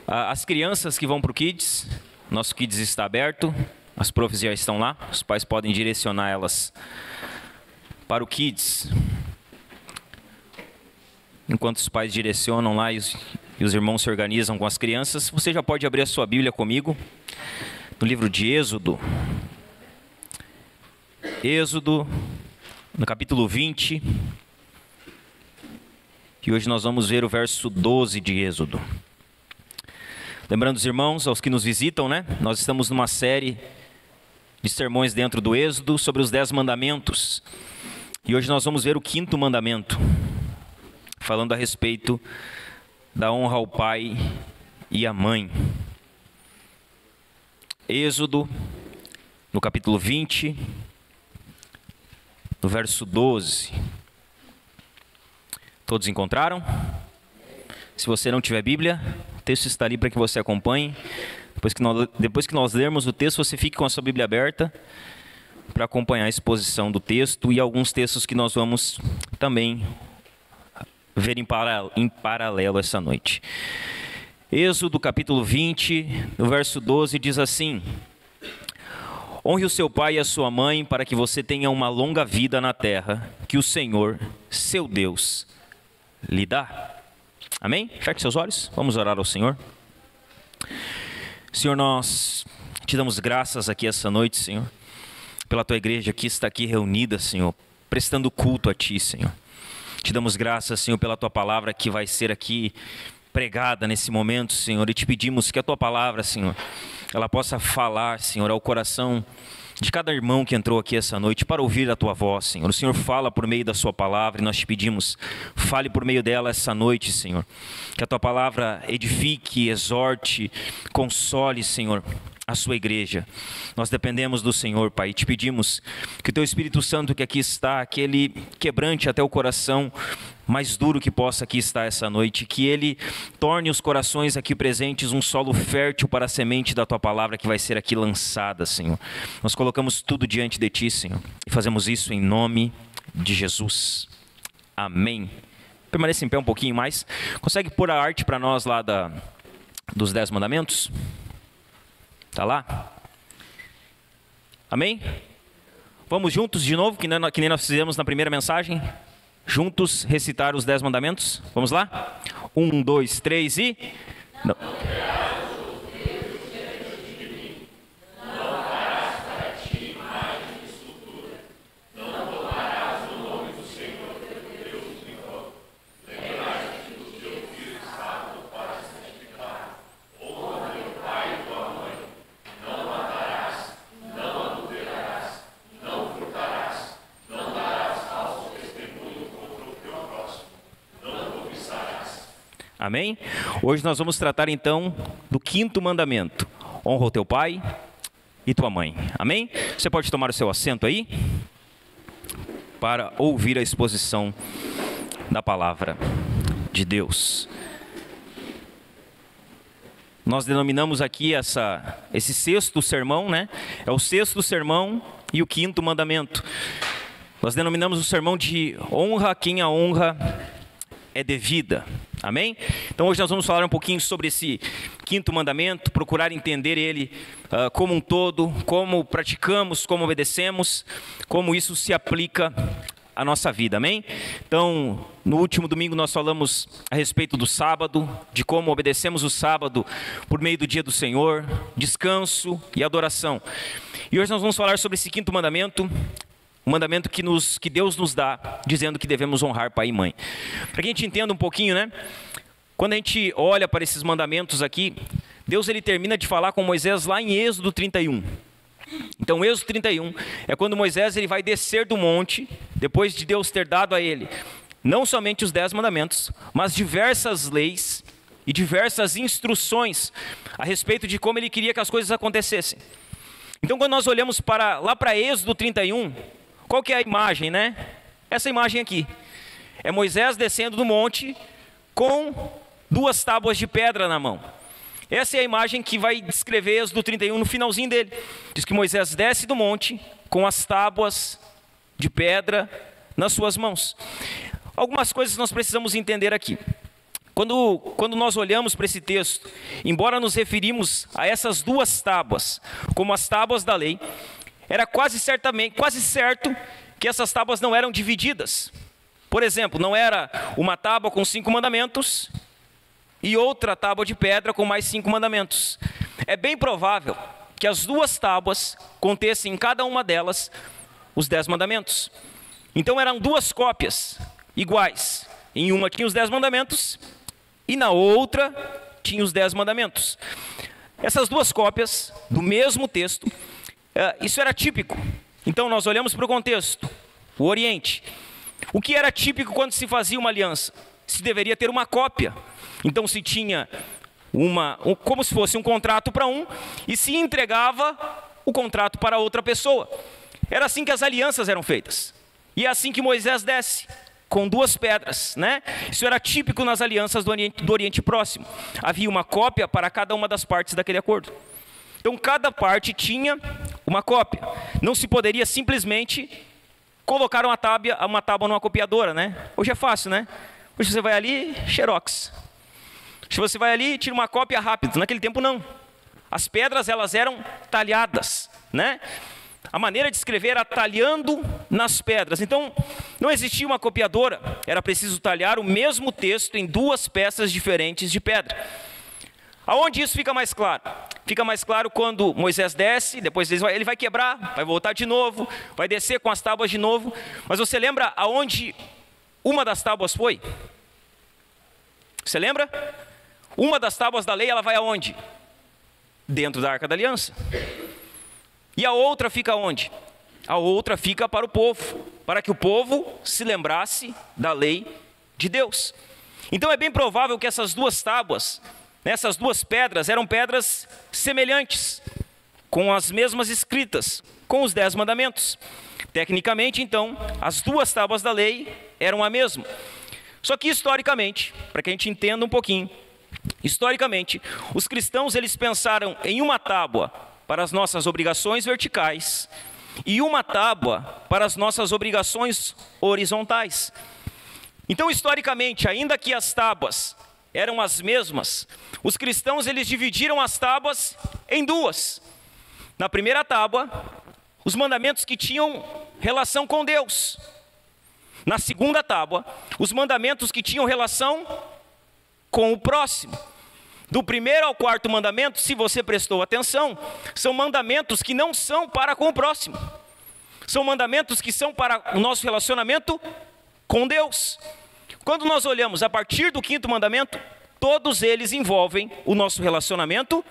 As crianças que vão para o Kids, nosso Kids está aberto, as profs já estão lá, os pais podem direcionar elas para o Kids. Enquanto os pais direcionam lá e os irmãos se organizam com as crianças, você já pode abrir a sua Bíblia comigo, no livro de Êxodo. Êxodo, no capítulo 20. E hoje nós vamos ver o verso 12 de Êxodo. Lembrando os irmãos, aos que nos visitam, né? Nós estamos numa série de sermões dentro do Êxodo sobre os 10 mandamentos. E hoje nós vamos ver o 5º mandamento, falando a respeito da honra ao pai e à mãe. Êxodo, no capítulo 20, no verso 12. Todos encontraram? Se você não tiver Bíblia, o texto está ali para que você acompanhe. Depois que nós lermos o texto, você fique com a sua Bíblia aberta para acompanhar a exposição do texto e alguns textos que nós vamos também ver em paralelo essa noite. Êxodo capítulo 20, no verso 12, diz assim: honre o seu pai e a sua mãe para que você tenha uma longa vida na terra que o Senhor, seu Deus, lhe dá. Amém? Feche seus olhos, vamos orar ao Senhor. Senhor, nós te damos graças aqui essa noite, Senhor, pela tua igreja que está aqui reunida, Senhor, prestando culto a ti, Senhor. Te damos graças, Senhor, pela tua palavra que vai ser aqui pregada nesse momento, Senhor, e te pedimos que a tua palavra, Senhor, ela possa falar, Senhor, ao coração de cada irmão que entrou aqui essa noite para ouvir a tua voz, Senhor. O Senhor fala por meio da sua palavra e nós te pedimos, fale por meio dela essa noite, Senhor. Que a tua palavra edifique, exorte, console, Senhor, a sua igreja. Nós dependemos do Senhor, Pai, e te pedimos que o teu Espírito Santo que aqui está, que ele quebrante até o coração mais duro que possa aqui estar essa noite, que ele torne os corações aqui presentes um solo fértil para a semente da tua palavra que vai ser aqui lançada, Senhor. Nós colocamos tudo diante de ti, Senhor, e fazemos isso em nome de Jesus. Amém. Permaneça em pé um pouquinho mais. Consegue pôr a arte para nós lá dos 10 mandamentos? Está lá? Amém? Vamos juntos de novo, que nem nós fizemos na primeira mensagem? Juntos recitar os 10 mandamentos? Vamos lá? 1, 2, 3 e... Não. Amém? Hoje nós vamos tratar então do 5º mandamento. Honra o teu pai e tua mãe. Amém? Você pode tomar o seu assento aí para ouvir a exposição da palavra de Deus. Nós denominamos aqui esse 6º sermão, né? É o 6º sermão e o 5º mandamento. Nós denominamos o sermão de honra a quem a honra é devida. Amém? Então hoje nós vamos falar um pouquinho sobre esse 5º mandamento, procurar entender ele como um todo, como praticamos, como obedecemos, como isso se aplica à nossa vida, amém? Então, no último domingo nós falamos a respeito do sábado, de como obedecemos o sábado por meio do dia do Senhor, descanso e adoração. E hoje nós vamos falar sobre esse 5º mandamento, um mandamento que Deus nos dá, dizendo que devemos honrar pai e mãe. Para que a gente entenda um pouquinho, né? Quando a gente olha para esses mandamentos aqui, Deus ele termina de falar com Moisés lá em Êxodo 31. Então, Êxodo 31 é quando Moisés ele vai descer do monte, depois de Deus ter dado a ele, não somente os 10 mandamentos, mas diversas leis e diversas instruções a respeito de como ele queria que as coisas acontecessem. Então, quando nós olhamos lá para Êxodo 31, qual que é a imagem, né? Essa imagem aqui. É Moisés descendo do monte com 2 tábuas de pedra na mão. Essa é a imagem que vai descrever Êxodo 31 no finalzinho dele. Diz que Moisés desce do monte com as tábuas de pedra nas suas mãos. Algumas coisas nós precisamos entender aqui. Quando nós olhamos para esse texto, embora nos referimos a essas duas tábuas como as tábuas da lei, era quase certo que essas tábuas não eram divididas. Por exemplo, não era uma tábua com 5 mandamentos e outra tábua de pedra com mais 5 mandamentos. É bem provável que as duas tábuas contessem em cada uma delas os 10 mandamentos. Então eram duas cópias iguais. Em uma tinha os 10 mandamentos e na outra tinha os 10 mandamentos. Essas duas cópias do mesmo texto, isso era típico. Então nós olhamos para o contexto, o Oriente. O que era típico quando se fazia uma aliança? Se deveria ter uma cópia. Então se tinha como se fosse um contrato para um e se entregava o contrato para outra pessoa. Era assim que as alianças eram feitas. E é assim que Moisés desce, com 2 pedras, né? Isso era típico nas alianças do Oriente Próximo. Havia uma cópia para cada uma das partes daquele acordo. Então cada parte tinha uma cópia. Não se poderia simplesmente colocar uma tábua numa copiadora, né? Hoje é fácil, né? Hoje você vai ali, xerox. Se você vai ali, tira uma cópia rápido. Naquele tempo não. As pedras elas eram talhadas, né? A maneira de escrever era talhando nas pedras. Então, não existia uma copiadora. Era preciso talhar o mesmo texto em 2 peças diferentes de pedra. Aonde isso fica mais claro? Fica mais claro quando Moisés desce, depois ele vai quebrar, vai voltar de novo, vai descer com as tábuas de novo. Mas você lembra aonde uma das tábuas foi? Você lembra? Uma das tábuas da lei, ela vai aonde? Dentro da Arca da Aliança. E a outra fica onde? A outra fica para o povo, para que o povo se lembrasse da lei de Deus. Então é bem provável que essas duas tábuas, essas 2 pedras, eram pedras semelhantes, com as mesmas escritas, com os 10 mandamentos. Tecnicamente, então, as 2 tábuas da lei eram a mesma. Só que historicamente, para que a gente entenda um pouquinho, historicamente, os cristãos eles pensaram em uma tábua para as nossas obrigações verticais e uma tábua para as nossas obrigações horizontais. Então, historicamente, ainda que as tábuas eram as mesmas, os cristãos eles dividiram as tábuas em 2. Na primeira tábua, os mandamentos que tinham relação com Deus. Na segunda tábua, os mandamentos que tinham relação com o próximo. Do 1º ao 4º mandamento, se você prestou atenção, são mandamentos que não são para com o próximo. São mandamentos que são para o nosso relacionamento com Deus. Quando nós olhamos a partir do 5º mandamento, todos eles envolvem o nosso relacionamento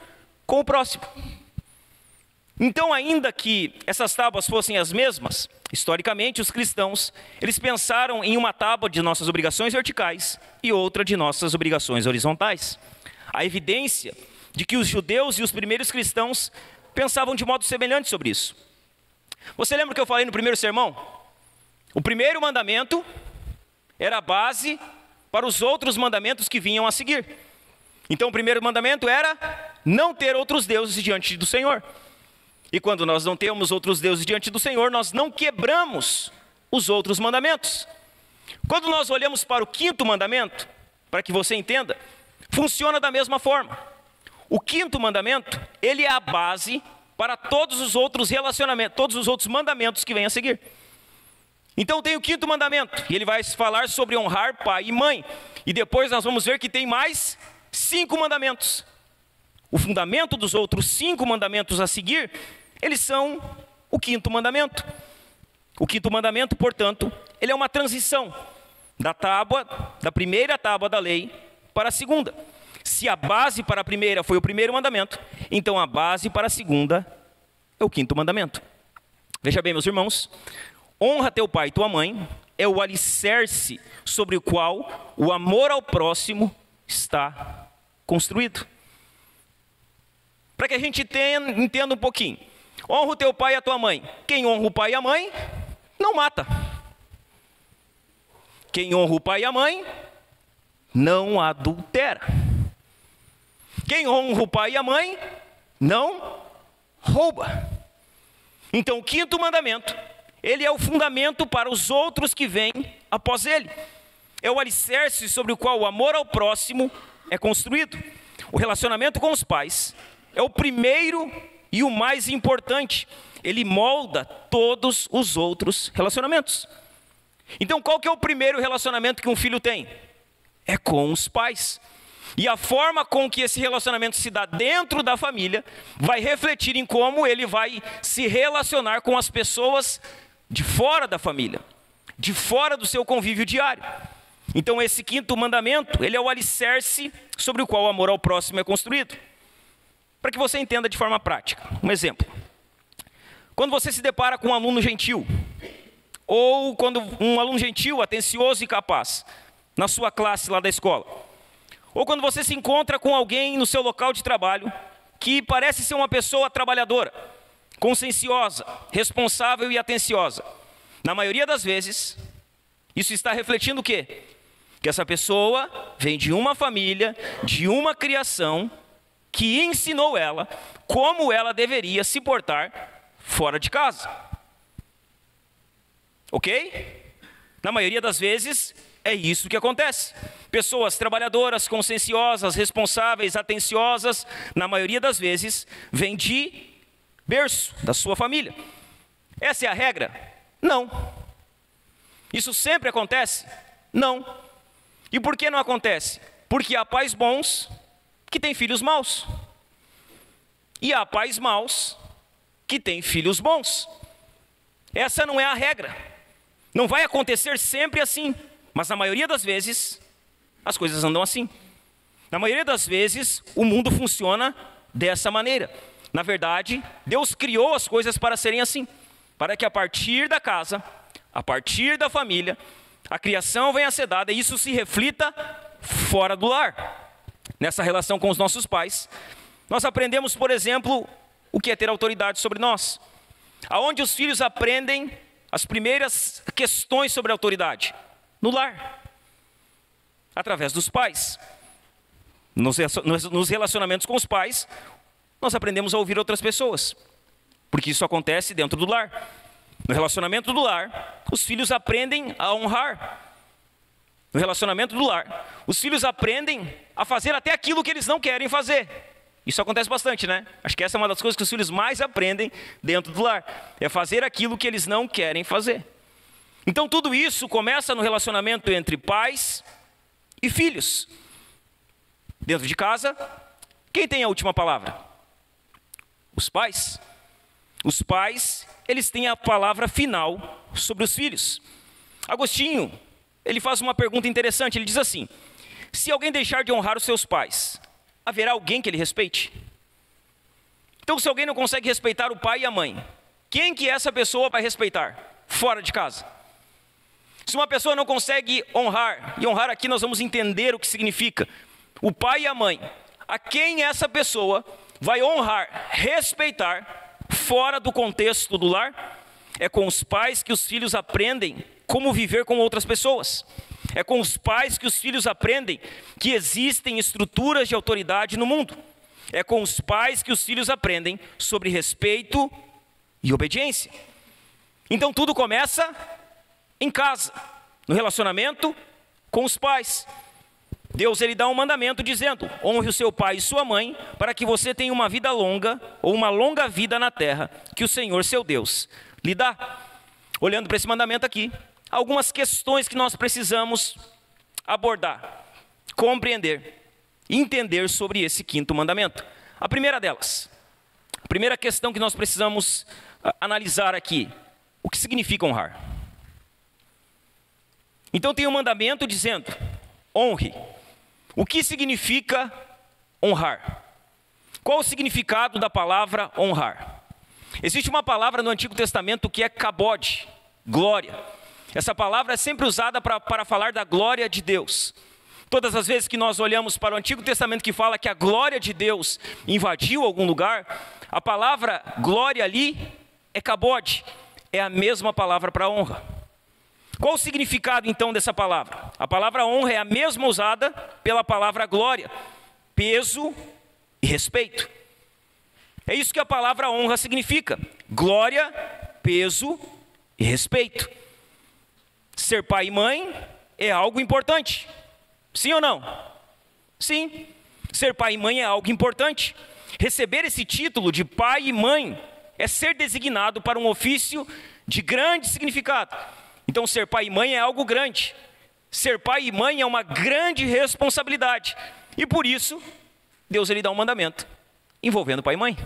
com o próximo. Então, ainda que essas tábuas fossem as mesmas, historicamente os cristãos, eles pensaram em uma tábua de nossas obrigações verticais e outra de nossas obrigações horizontais. A evidência de que os judeus e os primeiros cristãos pensavam de modo semelhante sobre isso. Você lembra o que eu falei no primeiro sermão? O primeiro mandamento era a base para os outros mandamentos que vinham a seguir. Então o primeiro mandamento era não ter outros deuses diante do Senhor. E quando nós não temos outros deuses diante do Senhor, nós não quebramos os outros mandamentos. Quando nós olhamos para o 5º mandamento, para que você entenda, funciona da mesma forma. O 5º mandamento, ele é a base para todos os outros relacionamentos, todos os outros mandamentos que vêm a seguir. Então tem o 5º mandamento, e ele vai falar sobre honrar pai e mãe. E depois nós vamos ver que tem mais 5 mandamentos. O fundamento dos outros 5 mandamentos a seguir, eles são o 5º mandamento. O 5º mandamento, portanto, ele é uma transição da primeira tábua da lei para a segunda. Se a base para a primeira foi o primeiro mandamento, então a base para a segunda é o 5º mandamento. Veja bem, meus irmãos, honra teu pai e tua mãe é o alicerce sobre o qual o amor ao próximo está construído. Para que a gente entenda um pouquinho. Honra o teu pai e a tua mãe. Quem honra o pai e a mãe, não mata. Quem honra o pai e a mãe, não adultera. Quem honra o pai e a mãe, não rouba. Então o 5º mandamento, ele é o fundamento para os outros que vêm após ele. é o alicerce sobre o qual o amor ao próximo é construído. O relacionamento com os pais é o primeiro e o mais importante. Ele molda todos os outros relacionamentos. Então, qual que é o primeiro relacionamento que um filho tem? É com os pais. E a forma com que esse relacionamento se dá dentro da família vai refletir em como ele vai se relacionar com as pessoas de fora da família, de fora do seu convívio diário. Então esse quinto mandamento, ele é o alicerce sobre o qual o amor ao próximo é construído. Para que você entenda de forma prática, um exemplo. Quando você se depara com um aluno gentil, ou quando um aluno gentil, atencioso e capaz, na sua classe lá da escola, ou quando você se encontra com alguém no seu local de trabalho, que parece ser uma pessoa trabalhadora, conscienciosa, responsável e atenciosa, na maioria das vezes, isso está refletindo o quê? Que essa pessoa vem de uma família, de uma criação, que ensinou ela como ela deveria se portar fora de casa. Ok? Na maioria das vezes, é isso que acontece. Pessoas trabalhadoras, conscienciosas, responsáveis, atenciosas, na maioria das vezes, vêm de berço da sua família. Essa é a regra? Não. Isso sempre acontece? Não. E por que não acontece? Porque há pais bons que têm filhos maus. E há pais maus que têm filhos bons. Essa não é a regra. Não vai acontecer sempre assim, mas na maioria das vezes, as coisas andam assim. Na maioria das vezes, o mundo funciona dessa maneira. Na verdade, Deus criou as coisas para serem assim, para que a partir da casa, a partir da família, a criação venha a ser dada e isso se reflita fora do lar. Nessa relação com os nossos pais, nós aprendemos, por exemplo, o que é ter autoridade sobre nós. Aonde os filhos aprendem as primeiras questões sobre a autoridade? No lar. Através dos pais. Nos relacionamentos com os pais, nós aprendemos a ouvir outras pessoas. Porque isso acontece dentro do lar. No relacionamento do lar, os filhos aprendem a honrar. No relacionamento do lar, os filhos aprendem a fazer até aquilo que eles não querem fazer. Isso acontece bastante, né? Acho que essa é uma das coisas que os filhos mais aprendem dentro do lar. É fazer aquilo que eles não querem fazer. Então tudo isso começa no relacionamento entre pais e filhos. Dentro de casa, quem tem a última palavra? Os pais. Os pais, eles têm a palavra final sobre os filhos. Agostinho, ele faz uma pergunta interessante, ele diz assim: se alguém deixar de honrar os seus pais, haverá alguém que ele respeite? Então, se alguém não consegue respeitar o pai e a mãe, quem que essa pessoa vai respeitar? Fora de casa. Se uma pessoa não consegue honrar, e honrar aqui nós vamos entender o que significa, o pai e a mãe, a quem essa pessoa vai honrar, respeitar, fora do contexto do lar? É com os pais que os filhos aprendem como viver com outras pessoas. É com os pais que os filhos aprendem que existem estruturas de autoridade no mundo. É com os pais que os filhos aprendem sobre respeito e obediência. Então tudo começa em casa, no relacionamento com os pais. Deus, ele dá um mandamento dizendo: honre o seu pai e sua mãe, para que você tenha uma vida longa, ou uma longa vida na terra, que o Senhor, seu Deus, lhe dá. Olhando para esse mandamento aqui, algumas questões que nós precisamos abordar, compreender, entender sobre esse quinto mandamento. A primeira delas, a primeira questão que nós precisamos analisar aqui: o que significa honrar? Então tem um mandamento dizendo: honre. O que significa honrar? Qual o significado da palavra honrar? Existe uma palavra no Antigo Testamento que é kabod, glória. Essa palavra é sempre usada para falar da glória de Deus. Todas as vezes que nós olhamos para o Antigo Testamento que fala que a glória de Deus invadiu algum lugar, a palavra glória ali é kabod, é a mesma palavra para honra. Qual o significado então dessa palavra? A palavra honra é a mesma usada pela palavra glória, peso e respeito. É isso que a palavra honra significa: glória, peso e respeito. Ser pai e mãe é algo importante. Sim ou não? Sim. Ser pai e mãe é algo importante. Receber esse título de pai e mãe é ser designado para um ofício de grande significado. Então, ser pai e mãe é algo grande. Ser pai e mãe é uma grande responsabilidade. E por isso, Deus ele dá um mandamento envolvendo pai e mãe.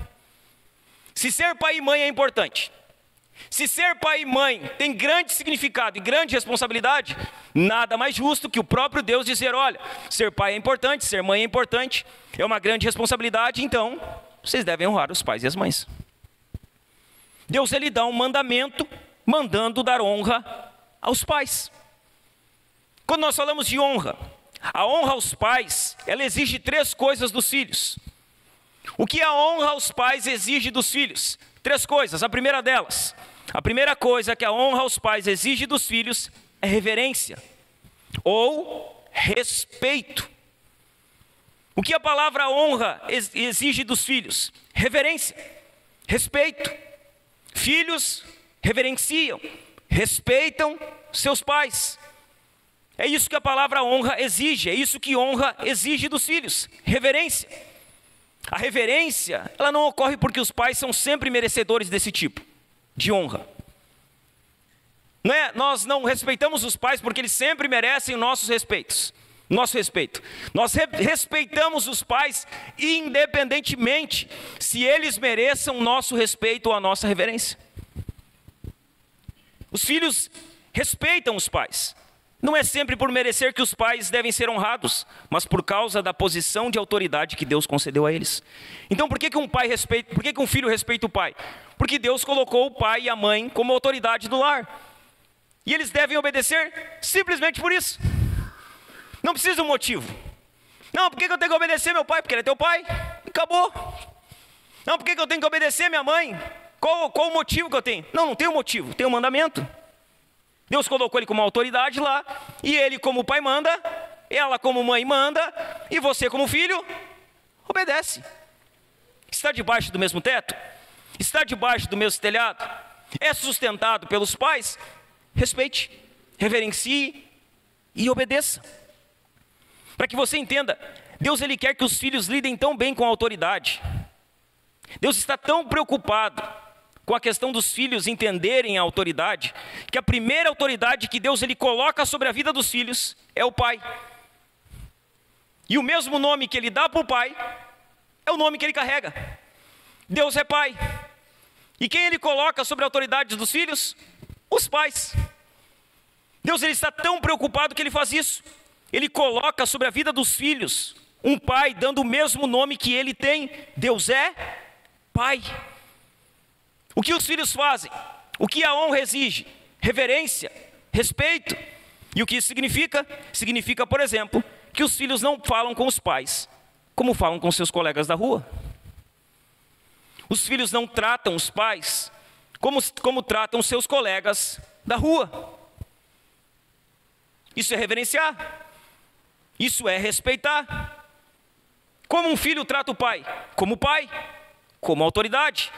Se ser pai e mãe é importante, se ser pai e mãe tem grande significado e grande responsabilidade, nada mais justo que o próprio Deus dizer, olha, ser pai é importante, ser mãe é importante, é uma grande responsabilidade, então vocês devem honrar os pais e as mães. Deus ele dá um mandamento mandando dar honra aos pais. Quando nós falamos de honra, a honra aos pais, ela exige 3 coisas dos filhos. O que a honra aos pais exige dos filhos? 3 coisas. A primeira delas, a primeira coisa que a honra aos pais exige dos filhos é reverência ou respeito. O que a palavra honra exige dos filhos? Reverência, respeito. Filhos reverenciam, respeitam seus pais. É isso que a palavra honra exige, é isso que honra exige dos filhos, reverência. A reverência, ela não ocorre porque os pais são sempre merecedores desse tipo de honra. Não é? Nós não respeitamos os pais porque eles sempre merecem nosso respeito. Nós respeitamos os pais independentemente se eles mereçam nosso respeito ou a nossa reverência. Os filhos respeitam os pais. Não é sempre por merecer que os pais devem ser honrados, mas por causa da posição de autoridade que Deus concedeu a eles. Então, por que um filho respeita o pai? Porque Deus colocou o pai e a mãe como autoridade do lar. E eles devem obedecer simplesmente por isso. Não precisa de um motivo. Não, por que eu tenho que obedecer meu pai? Porque ele é teu pai. Acabou. Não, por que eu tenho que obedecer minha mãe? Qual o motivo que eu tenho? Não tem um motivo, tem um mandamento. Deus colocou ele como autoridade lá, e ele como pai manda, ela como mãe manda, e você como filho, obedece. Está debaixo do mesmo teto? Está debaixo do mesmo telhado? É sustentado pelos pais? Respeite, reverencie e obedeça. Para que você entenda, Deus ele quer que os filhos lidem tão bem com a autoridade. Deus está tão preocupado com a questão dos filhos entenderem a autoridade, que a primeira autoridade que Deus ele coloca sobre a vida dos filhos é o pai. E o mesmo nome que ele dá para o pai é o nome que ele carrega. Deus é pai. E quem ele coloca sobre a autoridade dos filhos? Os pais. Deus ele está tão preocupado que ele faz isso. Ele coloca sobre a vida dos filhos um pai dando o mesmo nome que ele tem. Deus é pai. O que os filhos fazem? O que a honra exige? Reverência, respeito. E o que isso significa? Significa, por exemplo, que os filhos não falam com os pais como falam com seus colegas da rua. Os filhos não tratam os pais como tratam seus colegas da rua. Isso é reverenciar. Isso é respeitar. Como um filho trata o pai? Como pai, como autoridade.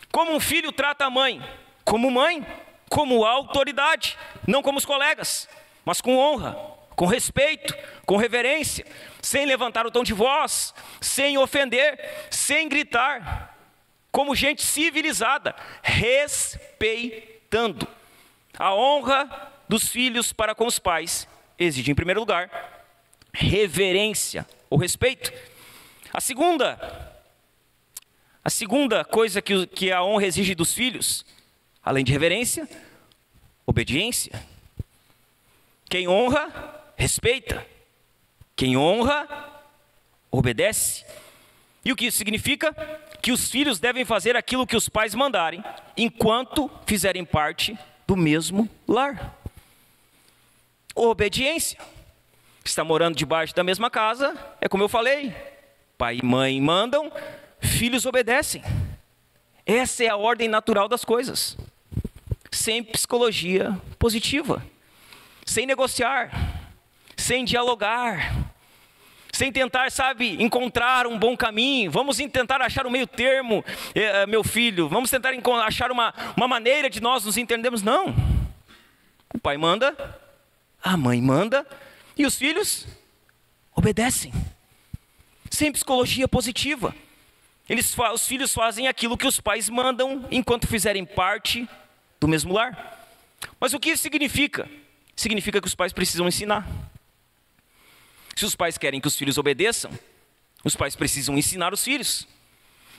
Como um filho trata a mãe? Como autoridade. Não como os colegas, mas com honra, com respeito, com reverência, sem levantar o tom de voz, sem ofender, sem gritar. Como gente civilizada, respeitando. A honra dos filhos para com os pais exige, em primeiro lugar, reverência ou respeito. A segunda coisa que a honra exige dos filhos, além de reverência, obediência. Quem honra, respeita. Quem honra, obedece. E o que isso significa? Que os filhos devem fazer aquilo que os pais mandarem, enquanto fizerem parte do mesmo lar. Obediência. Está morando debaixo da mesma casa, é como eu falei. Pai e mãe mandam, filhos obedecem. Essa é a ordem natural das coisas. Sem psicologia positiva. Sem negociar. Sem dialogar. Sem tentar, encontrar um bom caminho. Vamos tentar achar um meio termo, meu filho. Vamos tentar achar uma maneira de nós nos entendermos. Não. O pai manda, A mãe manda e os filhos obedecem. Sem psicologia positiva. Os filhos fazem aquilo que os pais mandam enquanto fizerem parte do mesmo lar. Mas o que isso significa? Significa que os pais precisam ensinar. Se os pais querem que os filhos obedeçam, os pais precisam ensinar os filhos.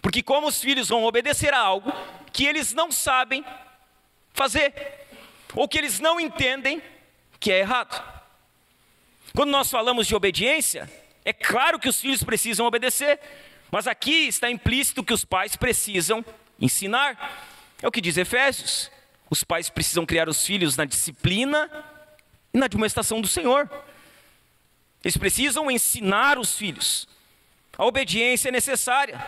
Porque como os filhos vão obedecer a algo que eles não sabem fazer, ou que eles não entendem que é errado. Quando nós falamos de obediência, é claro que os filhos precisam obedecer, mas aqui está implícito que os pais precisam ensinar. É o que diz Efésios. Os pais precisam criar os filhos na disciplina e na admoestação do Senhor. Eles precisam ensinar os filhos. A obediência é necessária.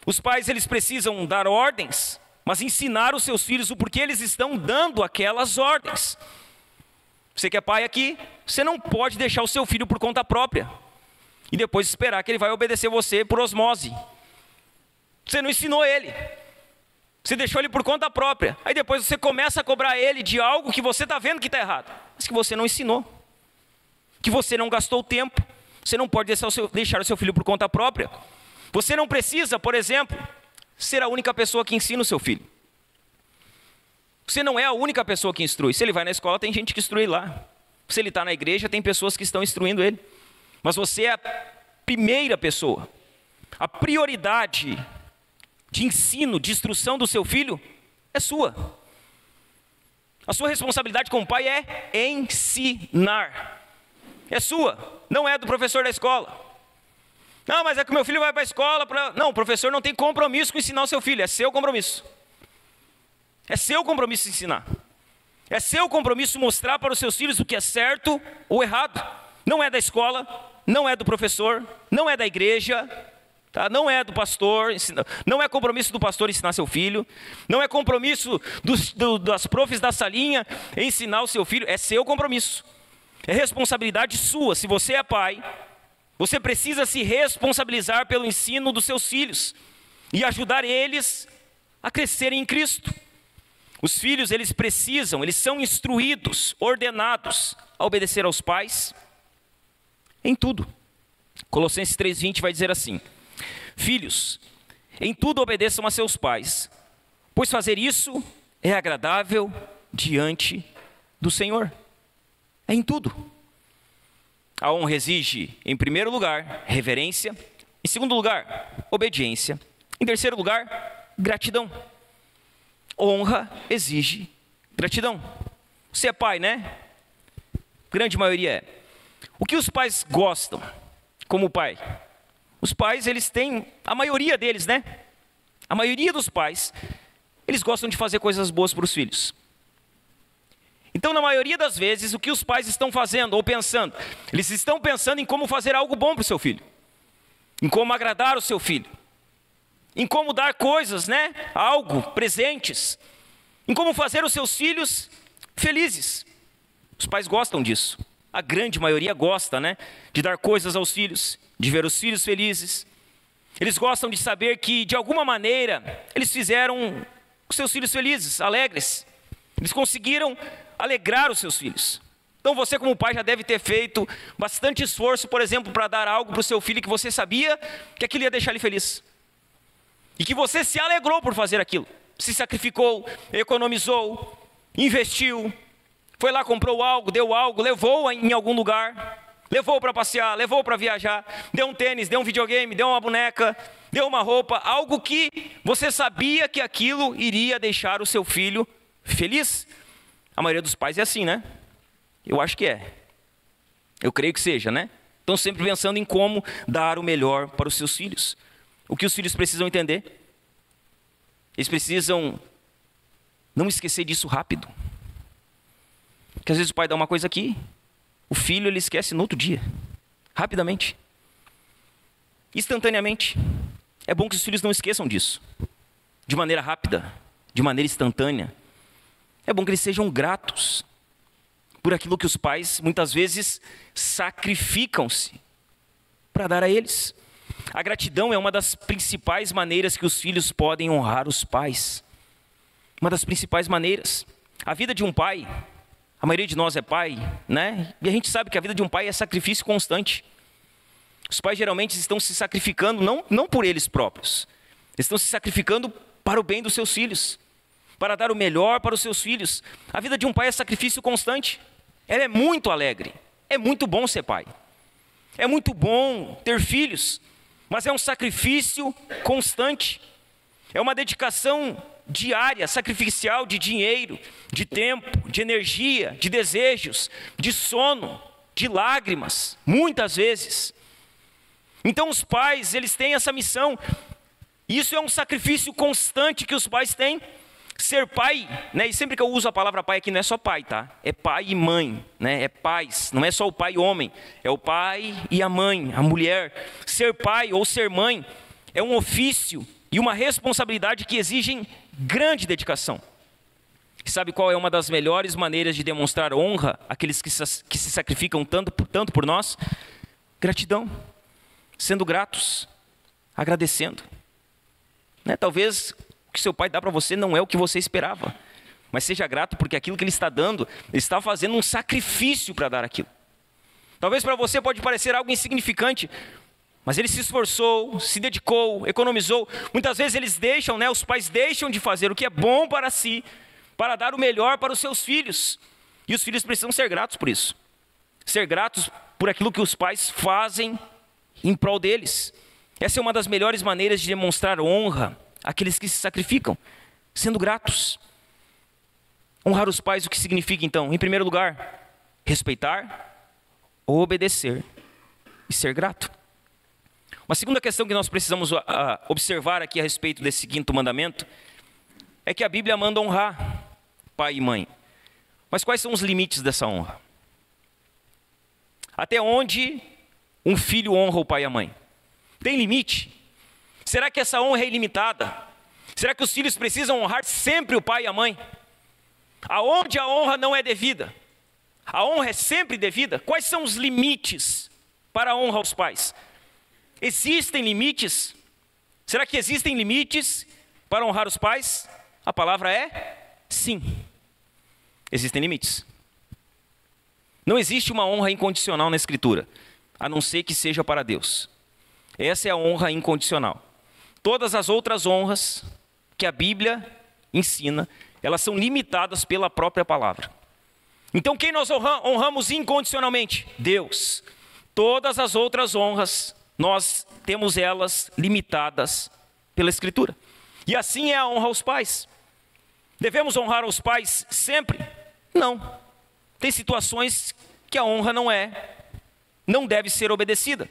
Os pais, eles precisam dar ordens, mas ensinar os seus filhos o porquê eles estão dando aquelas ordens. Você que é pai aqui, você não pode deixar o seu filho por conta própria e depois esperar que ele vai obedecer você por osmose. Você não ensinou ele. Você deixou ele por conta própria. Aí depois você começa a cobrar ele de algo que você está vendo que está errado, mas que você não ensinou, que você não gastou tempo. Você não pode deixar o seu filho por conta própria. Você não precisa, por exemplo, ser a única pessoa que ensina o seu filho. Você não é a única pessoa que instrui. Se ele vai na escola, tem gente que instrui lá. Se ele está na igreja, tem pessoas que estão instruindo ele. Mas você é a primeira pessoa. A prioridade de ensino, de instrução do seu filho é sua. A sua responsabilidade como pai é ensinar. É sua, não é do professor da escola. Não, mas é que o meu filho vai para a escola. Não, o professor não tem compromisso com ensinar o seu filho, é seu compromisso. É seu compromisso ensinar. É seu compromisso mostrar para os seus filhos o que é certo ou errado. Não é da escola, não é do professor, não é da igreja, tá? Não é do pastor, não é compromisso do pastor ensinar seu filho, não é compromisso das profs da salinha ensinar o seu filho, é seu compromisso. É responsabilidade sua. Se você é pai, você precisa se responsabilizar pelo ensino dos seus filhos e ajudar eles a crescerem em Cristo. Os filhos, eles são instruídos, ordenados a obedecer aos pais em tudo. Colossenses 3:20 vai dizer assim: filhos, em tudo obedeçam a seus pais, pois fazer isso é agradável diante do Senhor. É em tudo. A honra exige, em primeiro lugar, reverência. Em segundo lugar, obediência. Em terceiro lugar, gratidão. Honra exige gratidão. Você é pai, né? Grande maioria é. O que os pais gostam como pai? Os pais, eles têm, a maioria deles, né? A maioria dos pais, eles gostam de fazer coisas boas para os filhos. Então, na maioria das vezes, o que os pais estão fazendo ou pensando? Eles estão pensando em como fazer algo bom para o seu filho, em como agradar o seu filho, em como dar coisas, né? Algo, presentes, em como fazer os seus filhos felizes. Os pais gostam disso. A grande maioria gosta, né? De dar coisas aos filhos, de ver os filhos felizes. Eles gostam de saber que, de alguma maneira, eles fizeram os seus filhos felizes, alegres. Eles conseguiram alegrar os seus filhos. Então você, como pai, já deve ter feito bastante esforço, por exemplo, para dar algo para o seu filho que você sabia que aquilo ia deixar ele feliz. E que você se alegrou por fazer aquilo. Se sacrificou, economizou, investiu, foi lá, comprou algo, deu algo, levou em algum lugar, levou para passear, levou para viajar, deu um tênis, deu um videogame, deu uma boneca, deu uma roupa, algo que você sabia que aquilo iria deixar o seu filho feliz. A maioria dos pais é assim, né? Eu acho que é. Eu creio que seja, né? Estão sempre pensando em como dar o melhor para os seus filhos. O que os filhos precisam entender? Eles precisam não esquecer disso rápido. Porque às vezes o pai dá uma coisa aqui, o filho ele esquece no outro dia. Rapidamente. Instantaneamente. É bom que os filhos não esqueçam disso. De maneira rápida, de maneira instantânea. É bom que eles sejam gratos por aquilo que os pais, muitas vezes, sacrificam-se para dar a eles. A gratidão é uma das principais maneiras que os filhos podem honrar os pais. Uma das principais maneiras. A vida de um pai A maioria de nós é pai, né? E a gente sabe que a vida de um pai é sacrifício constante. Os pais geralmente estão se sacrificando, não por eles próprios. Eles estão se sacrificando para o bem dos seus filhos, para dar o melhor para os seus filhos. A vida de um pai é sacrifício constante. Ela é muito alegre. É muito bom ser pai. É muito bom ter filhos, mas é um sacrifício constante. É uma dedicação diária, sacrificial de dinheiro, de tempo, de energia, de desejos, de sono, de lágrimas, muitas vezes. Então os pais, eles têm essa missão. Isso é um sacrifício constante que os pais têm. Ser pai, né? E sempre que eu uso a palavra pai aqui, não é só pai, tá? É pai e mãe, né? É pais, não é só o pai homem, é o pai e a mãe, a mulher. Ser pai ou ser mãe é um ofício e uma responsabilidade que exigem grande dedicação. E sabe qual é uma das melhores maneiras de demonstrar honra àqueles que se sacrificam tanto por nós? Gratidão, sendo gratos, agradecendo. Né? Talvez o que seu pai dá para você não é o que você esperava, mas seja grato porque aquilo que ele está dando, ele está fazendo um sacrifício para dar aquilo. Talvez para você pode parecer algo insignificante, mas ele se esforçou, se dedicou, economizou. Muitas vezes eles deixam, né, os pais deixam de fazer o que é bom para si, para dar o melhor para os seus filhos. E os filhos precisam ser gratos por isso. Ser gratos por aquilo que os pais fazem em prol deles. Essa é uma das melhores maneiras de demonstrar honra àqueles que se sacrificam, sendo gratos. Honrar os pais, o que significa então? Em primeiro lugar, respeitar, obedecer e ser grato. Uma segunda questão que nós precisamos observar aqui a respeito desse quinto mandamento é que a Bíblia manda honrar pai e mãe. Mas quais são os limites dessa honra? Até onde um filho honra o pai e a mãe? Tem limite? Será que essa honra é ilimitada? Será que os filhos precisam honrar sempre o pai e a mãe? Aonde a honra não é devida? A honra é sempre devida? Quais são os limites para a honra aos pais? Existem limites? Será que existem limites para honrar os pais? A palavra é sim. Existem limites. Não existe uma honra incondicional na Escritura, a não ser que seja para Deus. Essa é a honra incondicional. Todas as outras honras que a Bíblia ensina, elas são limitadas pela própria palavra. Então quem nós honramos incondicionalmente? Deus. Todas as outras honras, nós temos elas limitadas pela Escritura. E assim é a honra aos pais. Devemos honrar os pais sempre? Não. Tem situações que a honra não deve ser obedecida.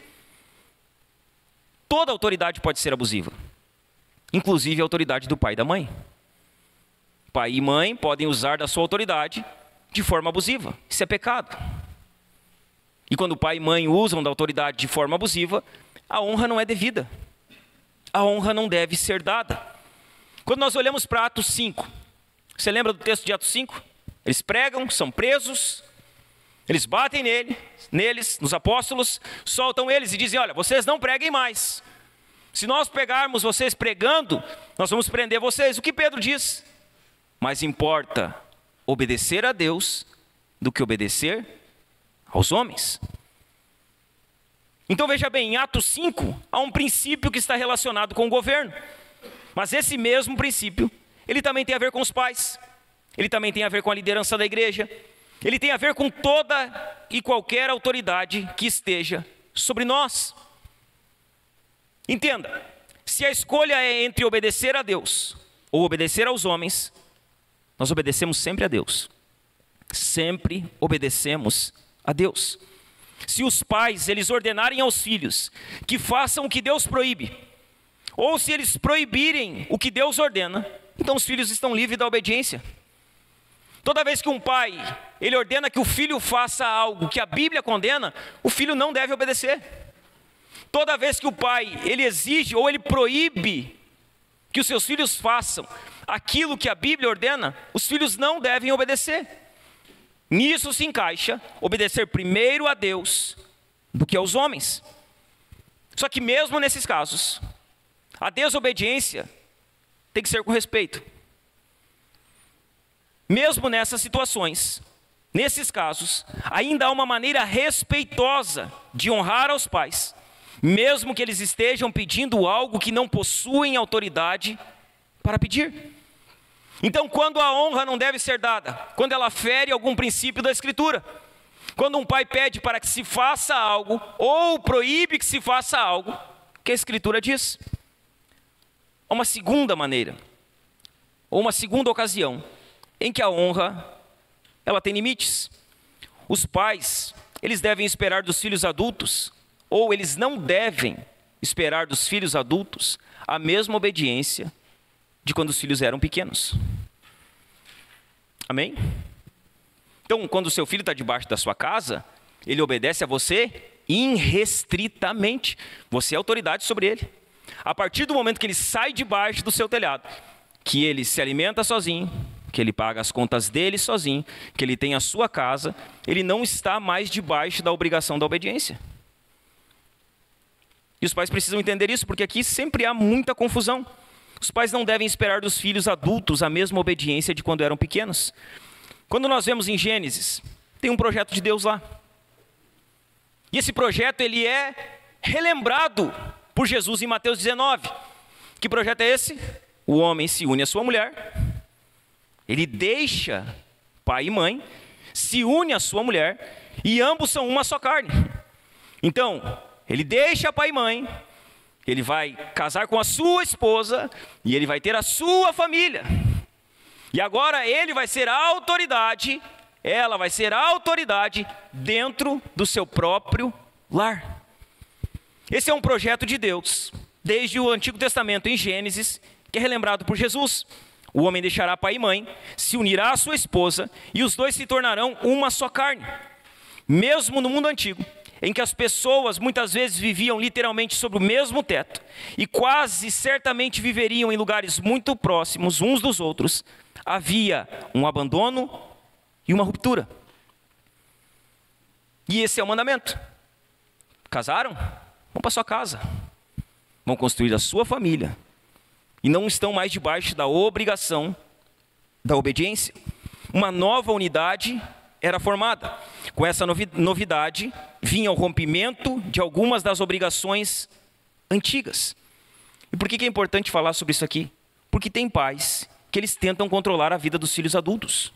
Toda autoridade pode ser abusiva, inclusive a autoridade do pai e da mãe. Pai e mãe podem usar da sua autoridade de forma abusiva. Isso é pecado. E quando pai e mãe usam da autoridade de forma abusiva, a honra não é devida. A honra não deve ser dada. Quando nós olhamos para Atos 5, você lembra do texto de Atos 5? Eles pregam, são presos, eles batem neles, nos apóstolos, soltam eles e dizem, olha, vocês não preguem mais. Se nós pegarmos vocês pregando, nós vamos prender vocês. O que Pedro diz? Mais importa obedecer a Deus do que obedecer aos homens. Então veja bem, em Atos 5, há um princípio que está relacionado com o governo. Mas esse mesmo princípio, ele também tem a ver com os pais. Ele também tem a ver com a liderança da igreja. Ele tem a ver com toda e qualquer autoridade que esteja sobre nós. Entenda, se a escolha é entre obedecer a Deus ou obedecer aos homens, nós obedecemos sempre a Deus. Sempre obedecemos a Deus. Se os pais, eles ordenarem aos filhos que façam o que Deus proíbe, ou se eles proibirem o que Deus ordena, então os filhos estão livres da obediência. Toda vez que um pai, ele ordena que o filho faça algo que a Bíblia condena, o filho não deve obedecer. Toda vez que o pai, ele exige ou ele proíbe que os seus filhos façam aquilo que a Bíblia ordena, os filhos não devem obedecer. Nisso se encaixa obedecer primeiro a Deus do que aos homens. Só que mesmo nesses casos, a desobediência tem que ser com respeito. Mesmo nessas situações, Nesses casos, ainda há uma maneira respeitosa de honrar aos pais, mesmo que eles estejam pedindo algo que não possuem autoridade para pedir. Então, quando a honra não deve ser dada, quando ela fere algum princípio da Escritura, quando um pai pede para que se faça algo, ou proíbe que se faça algo, que a Escritura diz. Há uma segunda maneira, ou uma segunda ocasião, em que a honra, ela tem limites. Os pais, eles devem esperar dos filhos adultos, ou eles não devem esperar dos filhos adultos a mesma obediência de quando os filhos eram pequenos. Amém? Então, quando o seu filho está debaixo da sua casa, ele obedece a você irrestritamente. Você é autoridade sobre ele. A partir do momento que ele sai debaixo do seu telhado, que ele se alimenta sozinho, que ele paga as contas dele sozinho, que ele tem a sua casa, ele não está mais debaixo da obrigação da obediência. E os pais precisam entender isso, porque aqui sempre há muita confusão. Os pais não devem esperar dos filhos adultos a mesma obediência de quando eram pequenos. Quando nós vemos em Gênesis, tem um projeto de Deus lá. E esse projeto, ele é relembrado por Jesus em Mateus 19. Que projeto é esse? O homem se une à sua mulher, ele deixa pai e mãe, se une à sua mulher, e ambos são uma só carne. Então, ele deixa pai e mãe, ele vai casar com a sua esposa, e ele vai ter a sua família. E agora ele vai ser a autoridade, ela vai ser a autoridade dentro do seu próprio lar. Esse é um projeto de Deus, desde o Antigo Testamento, em Gênesis, que é relembrado por Jesus. O homem deixará pai e mãe, se unirá à sua esposa, e os dois se tornarão uma só carne. Mesmo no mundo antigo, em que as pessoas muitas vezes viviam literalmente sob o mesmo teto, e quase certamente viveriam em lugares muito próximos uns dos outros, havia um abandono e uma ruptura. E esse é o mandamento. Casaram? Vão para sua casa. Vão construir a sua família. E não estão mais debaixo da obrigação da obediência. Uma nova unidade era formada. Com essa novidade, vinha o rompimento de algumas das obrigações antigas. E por que é importante falar sobre isso aqui? Porque tem pais que eles tentam controlar a vida dos filhos adultos.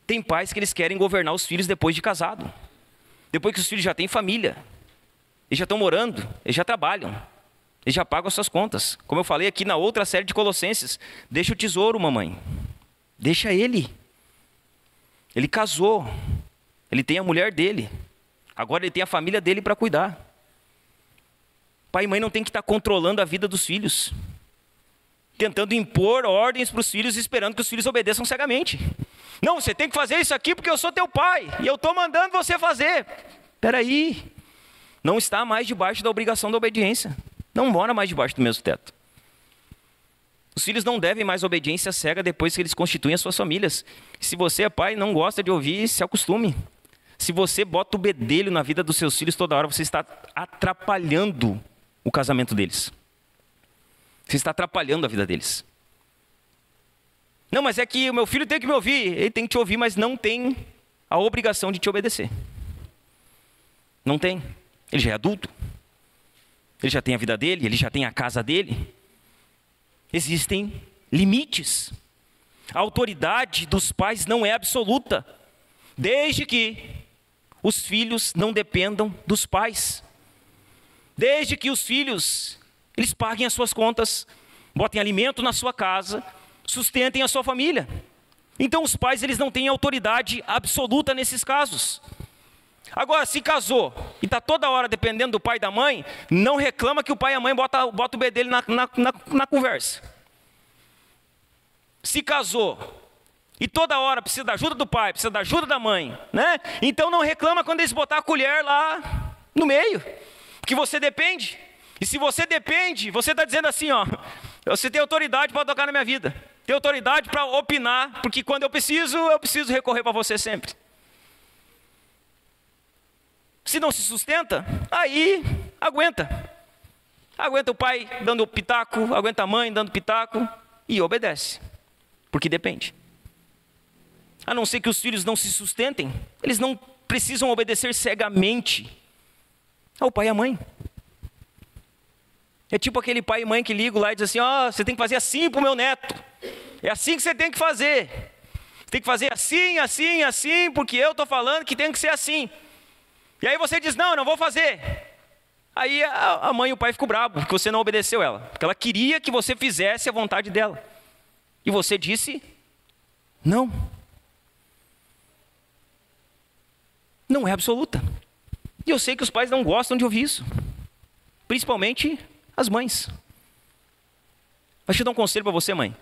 Tem pais que eles querem governar os filhos depois de casado. Depois que os filhos já têm família. Eles já estão morando, eles já trabalham. Eles já pagam as suas contas. Como eu falei aqui na outra série de Colossenses, deixa o tesouro, mamãe. Deixa ele. Ele casou. Ele tem a mulher dele. Agora ele tem a família dele para cuidar. Pai e mãe não tem que estar controlando a vida dos filhos. Tentando impor ordens para os filhos, esperando que os filhos obedeçam cegamente. Não, você tem que fazer isso aqui porque eu sou teu pai. E eu estou mandando você fazer. Espera aí. Não está mais debaixo da obrigação da obediência. Não mora mais debaixo do mesmo teto. Os filhos não devem mais obediência cega depois que eles constituem as suas famílias. Se você é pai e não gosta de ouvir, se acostume. Se você bota o bedelho na vida dos seus filhos toda hora, você está atrapalhando o casamento deles. Você está atrapalhando a vida deles. Não, mas é que o meu filho tem que me ouvir. Ele tem que te ouvir, mas não tem a obrigação de te obedecer. Não tem. Ele já é adulto. Ele já tem a vida dele, ele já tem a casa dele. Existem limites. A autoridade dos pais não é absoluta, desde que os filhos não dependam dos pais. Desde que os filhos, eles paguem as suas contas, botem alimento na sua casa, sustentem a sua família. Então os pais, eles não têm autoridade absoluta nesses casos. Agora, se casou e está toda hora dependendo do pai e da mãe, não reclama que o pai e a mãe bota o bedelho na conversa. Se casou e toda hora precisa da ajuda do pai, precisa da ajuda da mãe, né? Então não reclama quando eles botar a colher lá no meio, porque você depende. E se você depende, você está dizendo assim, ó, você tem autoridade para tocar na minha vida, tem autoridade para opinar, porque quando eu preciso recorrer para você sempre. Se não se sustenta, aí aguenta. Aguenta o pai dando pitaco, aguenta a mãe dando pitaco e obedece. Porque depende. a não ser que os filhos não se sustentem. Eles não precisam obedecer cegamente ao pai e à mãe. É tipo aquele pai e mãe que ligam lá e dizem assim: você tem que fazer assim para o meu neto. É assim que você tem que fazer. Você tem que fazer assim, assim, assim, porque eu estou falando que tem que ser assim. E aí você diz: não, eu não vou fazer. Aí a mãe e o pai ficam bravos, porque você não obedeceu ela. Porque ela queria que você fizesse a vontade dela. E você disse: não. Não é absoluta. E eu sei que os pais não gostam de ouvir isso. Principalmente as mães. Mas deixa eu dar um conselho para você, mãe.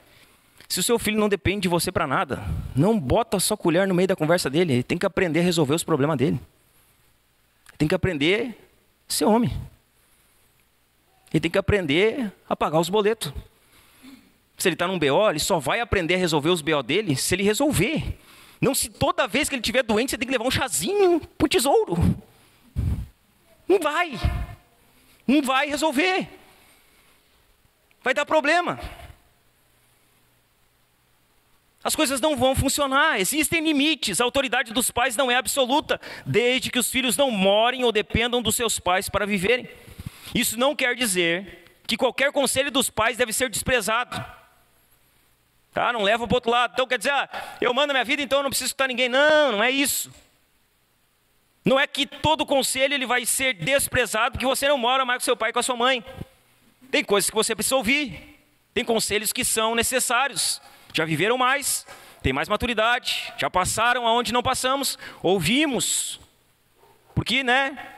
Se o seu filho não depende de você para nada, não bota a sua colher no meio da conversa dele. Ele tem que aprender a resolver os problemas dele. Ele tem que aprender a ser homem. Ele tem que aprender a pagar os boletos. Se ele está num BO, ele só vai aprender a resolver os BO dele se ele resolver. Não se toda vez que ele estiver doente, você tem que levar um chazinho pro tesouro. Não vai. Não vai resolver. Vai dar problema. As coisas não vão funcionar. Existem limites. A autoridade dos pais não é absoluta, desde que os filhos não morem ou dependam dos seus pais para viverem. Isso não quer dizer que qualquer conselho dos pais deve ser desprezado. Tá? Não leva para o outro lado. Então quer dizer, eu mando a minha vida, então eu não preciso escutar ninguém. Não, não é isso. Não é que todo conselho ele vai ser desprezado porque você não mora mais com seu pai e com a sua mãe. Tem coisas que você precisa ouvir. Tem conselhos que são necessários. Já viveram mais, têm mais maturidade, já passaram aonde não passamos, ouvimos. Porque,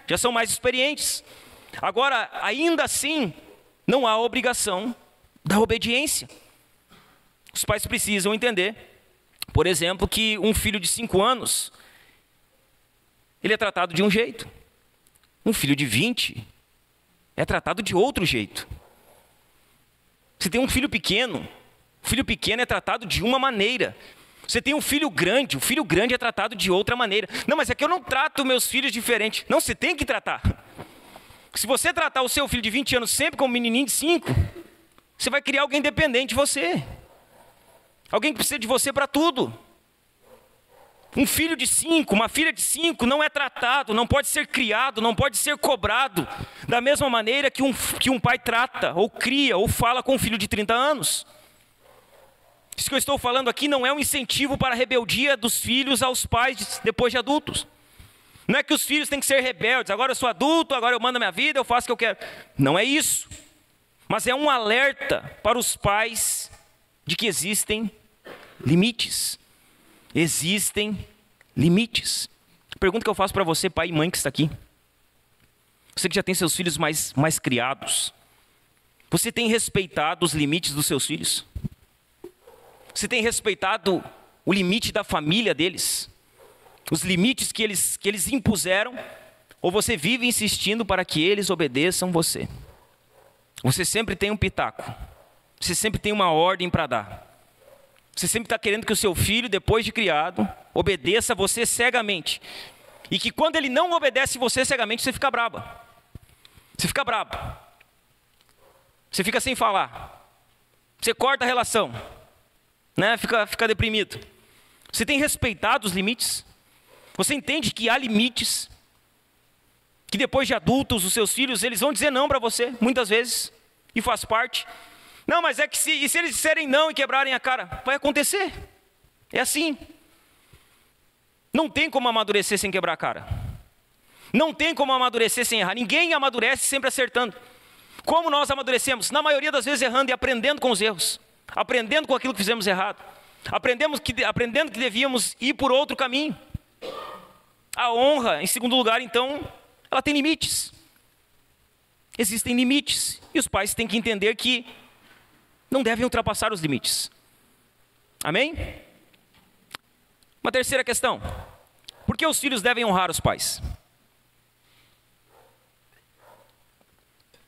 já são mais experientes. Agora, ainda assim, não há obrigação da obediência. Os pais precisam entender, por exemplo, que um filho de 5 anos, ele é tratado de um jeito. Um filho de 20 é tratado de outro jeito. Você tem um filho pequeno, o filho pequeno é tratado de uma maneira. Você tem um filho grande, o filho grande é tratado de outra maneira. Não, mas é que eu não trato meus filhos diferente. Não, você tem que tratar. Se você tratar o seu filho de 20 anos sempre como um menininho de 5, você vai criar alguém dependente de você. Alguém que precisa de você para tudo. Um filho de 5, uma filha de 5 não é tratado, não pode ser criado, não pode ser cobrado da mesma maneira que um pai trata, ou cria, ou fala com um filho de 30 anos. Isso que eu estou falando aqui não é um incentivo para a rebeldia dos filhos aos pais depois de adultos. Não é que os filhos têm que ser rebeldes, agora eu sou adulto, agora eu mando a minha vida, eu faço o que eu quero. Não é isso. Mas é um alerta para os pais de que existem limites. Existem limites. Pergunta que eu faço para você, pai e mãe que está aqui. Você que já tem seus filhos mais criados. Você tem respeitado os limites dos seus filhos? Você tem respeitado o limite da família deles? Os limites que eles impuseram? Ou você vive insistindo para que eles obedeçam você? Você sempre tem um pitaco. Você sempre tem uma ordem para dar. Você sempre está querendo que o seu filho, depois de criado, obedeça você cegamente. E que quando ele não obedece você cegamente, você fica braba. Você fica brabo. Você fica sem falar. Você corta a relação. Fica deprimido. Você tem respeitado os limites? Você entende que há limites? Que depois de adultos, os seus filhos, eles vão dizer não para você, muitas vezes. E faz parte. Não, mas é que se eles disserem não e quebrarem a cara, vai acontecer. É assim. Não tem como amadurecer sem quebrar a cara. Não tem como amadurecer sem errar. Ninguém amadurece sempre acertando. Como nós amadurecemos? Na maioria das vezes errando e aprendendo com os erros. Aprendendo com aquilo que fizemos errado. Aprendendo que devíamos ir por outro caminho. A honra, em segundo lugar, então, ela tem limites. Existem limites. E os pais têm que entender que não devem ultrapassar os limites. Amém? Uma terceira questão. Por que os filhos devem honrar os pais?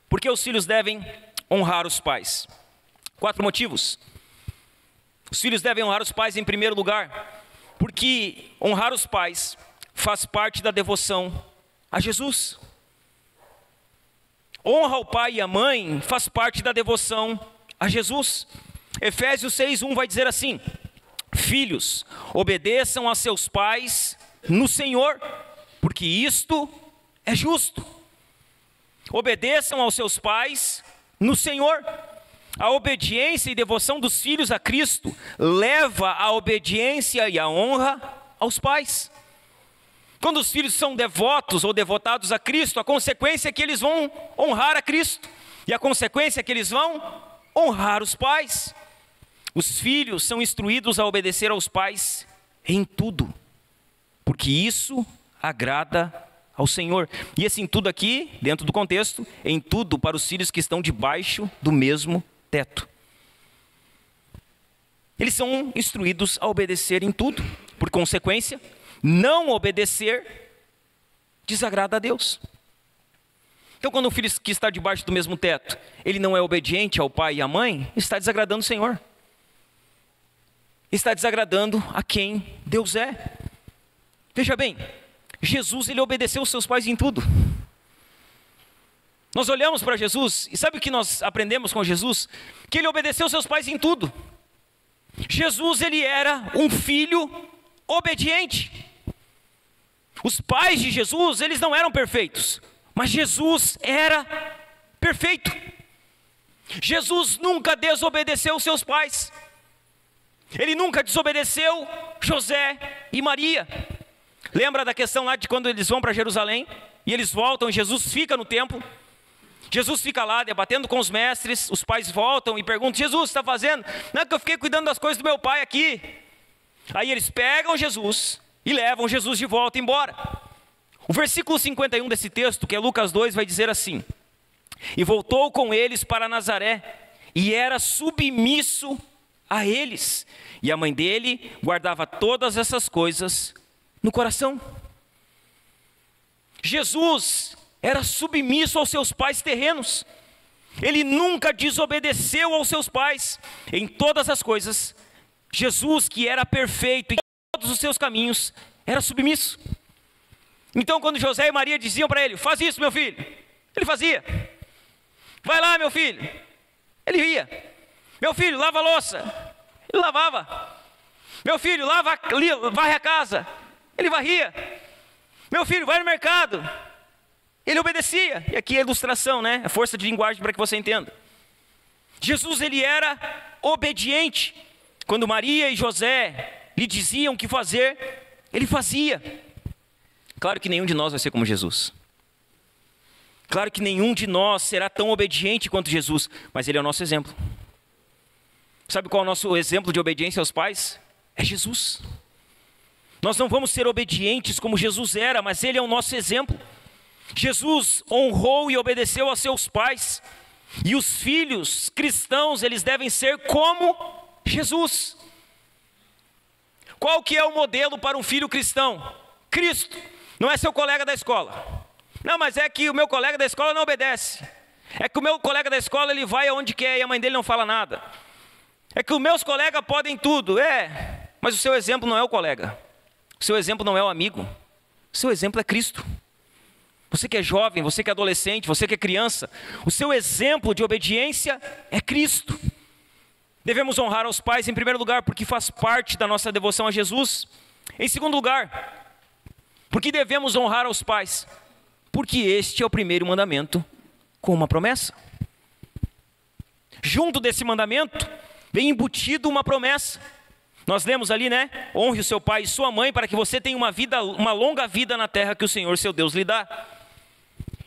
Por que os filhos devem honrar os pais? 4 motivos. Os filhos devem honrar os pais em primeiro lugar, porque honrar os pais faz parte da devoção a Jesus. Honra ao pai e à mãe faz parte da devoção a Jesus. Efésios 6:1 vai dizer assim: Filhos, obedeçam a seus pais no Senhor, porque isto é justo. Obedeçam aos seus pais no Senhor. A obediência e devoção dos filhos a Cristo leva à obediência e à honra aos pais. Quando os filhos são devotos ou devotados a Cristo, a consequência é que eles vão honrar a Cristo. E a consequência é que eles vão honrar os pais. Os filhos são instruídos a obedecer aos pais em tudo, porque isso agrada ao Senhor. E esse em tudo aqui, dentro do contexto, em tudo para os filhos que estão debaixo do mesmo teto. Eles são instruídos a obedecer em tudo. Por consequência, não obedecer desagrada a Deus. Então, quando o filho que está debaixo do mesmo teto, ele não é obediente ao pai e à mãe, está desagradando o Senhor. Está desagradando a quem Deus é. Veja bem, Jesus, ele obedeceu os seus pais em tudo. Nós olhamos para Jesus e sabe o que nós aprendemos com Jesus? Que ele obedeceu seus pais em tudo. Jesus, ele era um filho obediente. Os pais de Jesus, eles não eram perfeitos, mas Jesus era perfeito. Jesus nunca desobedeceu os seus pais. Ele nunca desobedeceu José e Maria. Lembra da questão lá de quando eles vão para Jerusalém e eles voltam e Jesus fica no templo? Jesus fica lá debatendo com os mestres, os pais voltam e perguntam: Jesus, o que você está fazendo? Não é que eu fiquei cuidando das coisas do meu pai aqui. Aí eles pegam Jesus e levam Jesus de volta embora. O versículo 51 desse texto, que é Lucas 2, vai dizer assim: e voltou com eles para Nazaré, e era submisso a eles, e a mãe dele guardava todas essas coisas no coração. Jesus era submisso aos seus pais terrenos. Ele nunca desobedeceu aos seus pais em todas as coisas. Jesus, que era perfeito em todos os seus caminhos, era submisso. Então, quando José e Maria diziam para ele: faz isso, meu filho, ele fazia. Vai lá, meu filho, ele ia. Meu filho, lava a louça, ele lavava. Meu filho, varre a casa, ele varria. Meu filho, vai no mercado, ele obedecia. E aqui é a ilustração, né? A força de linguagem para que você entenda. Jesus, ele era obediente. Quando Maria e José lhe diziam o que fazer, ele fazia. Claro que nenhum de nós vai ser como Jesus. Claro que nenhum de nós será tão obediente quanto Jesus, mas ele é o nosso exemplo. Sabe qual é o nosso exemplo de obediência aos pais? É Jesus. Nós não vamos ser obedientes como Jesus era, mas ele é o nosso exemplo. Jesus honrou e obedeceu a seus pais. E os filhos cristãos, eles devem ser como Jesus. Qual que é o modelo para um filho cristão? Cristo. Não é seu colega da escola. Não, mas é que o meu colega da escola não obedece. É que o meu colega da escola, ele vai aonde quer e a mãe dele não fala nada. É que os meus colegas podem tudo. Mas o seu exemplo não é o colega. O seu exemplo não é o amigo. O seu exemplo é Cristo. Você que é jovem, você que é adolescente, você que é criança, o seu exemplo de obediência é Cristo. Devemos honrar aos pais em primeiro lugar, porque faz parte da nossa devoção a Jesus. Em segundo lugar, por que devemos honrar aos pais? Porque este é o primeiro mandamento com uma promessa. Junto desse mandamento, vem embutido uma promessa. Nós lemos ali, né? Honre o seu pai e sua mãe para que você tenha uma longa vida na terra que o Senhor, seu Deus, lhe dá.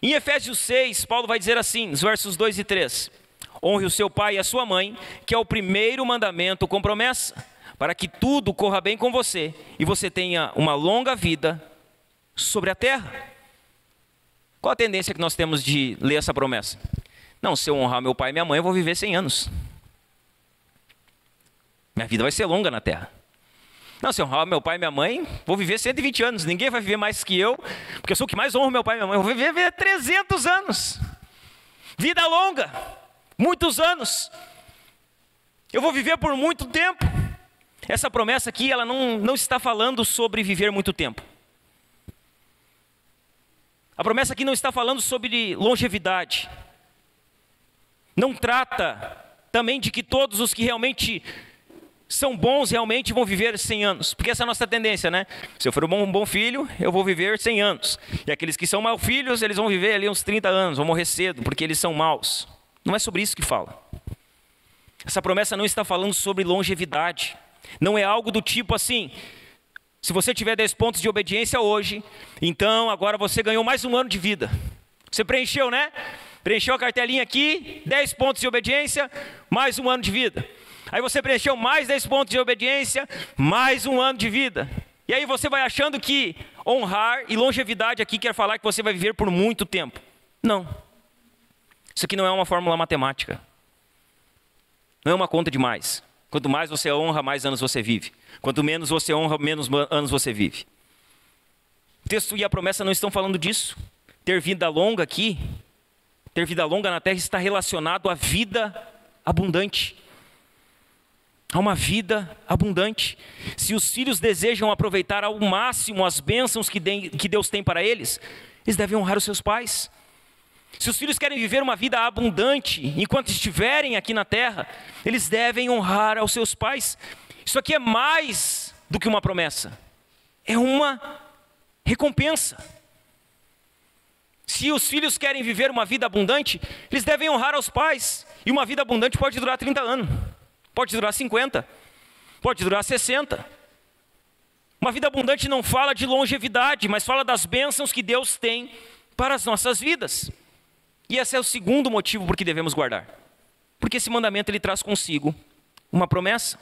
Em Efésios 6, Paulo vai dizer assim, nos versos 2 e 3. Honre o seu pai e a sua mãe, que é o primeiro mandamento com promessa, para que tudo corra bem com você e você tenha uma longa vida sobre a terra. Qual a tendência que nós temos de ler essa promessa? Não, se eu honrar meu pai e minha mãe, eu vou viver 100 anos. Minha vida vai ser longa na terra. Não, se eu honrar meu pai e minha mãe, vou viver 120 anos. Ninguém vai viver mais que eu, porque eu sou o que mais honro meu pai e minha mãe. Eu vou viver 300 anos. Vida longa, muitos anos. Eu vou viver por muito tempo. Essa promessa aqui, ela não está falando sobre viver muito tempo. A promessa aqui não está falando sobre longevidade. Não trata também de que todos os que realmente são bons realmente vão viver 100 anos. Porque essa é a nossa tendência, né? Se eu for um bom filho, eu vou viver 100 anos. E aqueles que são maus filhos, eles vão viver ali uns 30 anos, vão morrer cedo, porque eles são maus. Não é sobre isso que fala. Essa promessa não está falando sobre longevidade. Não é algo do tipo assim, se você tiver 10 pontos de obediência hoje, então agora você ganhou mais um ano de vida. Você preencheu, né? Preencheu a cartelinha aqui, 10 pontos de obediência, mais um ano de vida. Aí você preencheu mais 10 pontos de obediência, mais um ano de vida. E aí você vai achando que honrar e longevidade aqui quer falar que você vai viver por muito tempo. Não. Isso aqui não é uma fórmula matemática. Não é uma conta de mais. Quanto mais você honra, mais anos você vive. Quanto menos você honra, menos anos você vive. O texto e a promessa não estão falando disso. Ter vida longa aqui, ter vida longa na terra está relacionado à vida abundante. A uma vida abundante. Se os filhos desejam aproveitar ao máximo as bênçãos que Deus tem para eles, eles devem honrar os seus pais. Se os filhos querem viver uma vida abundante enquanto estiverem aqui na terra, eles devem honrar aos seus pais. Isso aqui é mais do que uma promessa. É uma recompensa. Se os filhos querem viver uma vida abundante, eles devem honrar aos pais. E uma vida abundante pode durar 30 anos. Pode durar 50. Pode durar 60. Uma vida abundante não fala de longevidade, mas fala das bênçãos que Deus tem para as nossas vidas. E esse é o segundo motivo por que devemos guardar. Porque esse mandamento ele traz consigo uma promessa.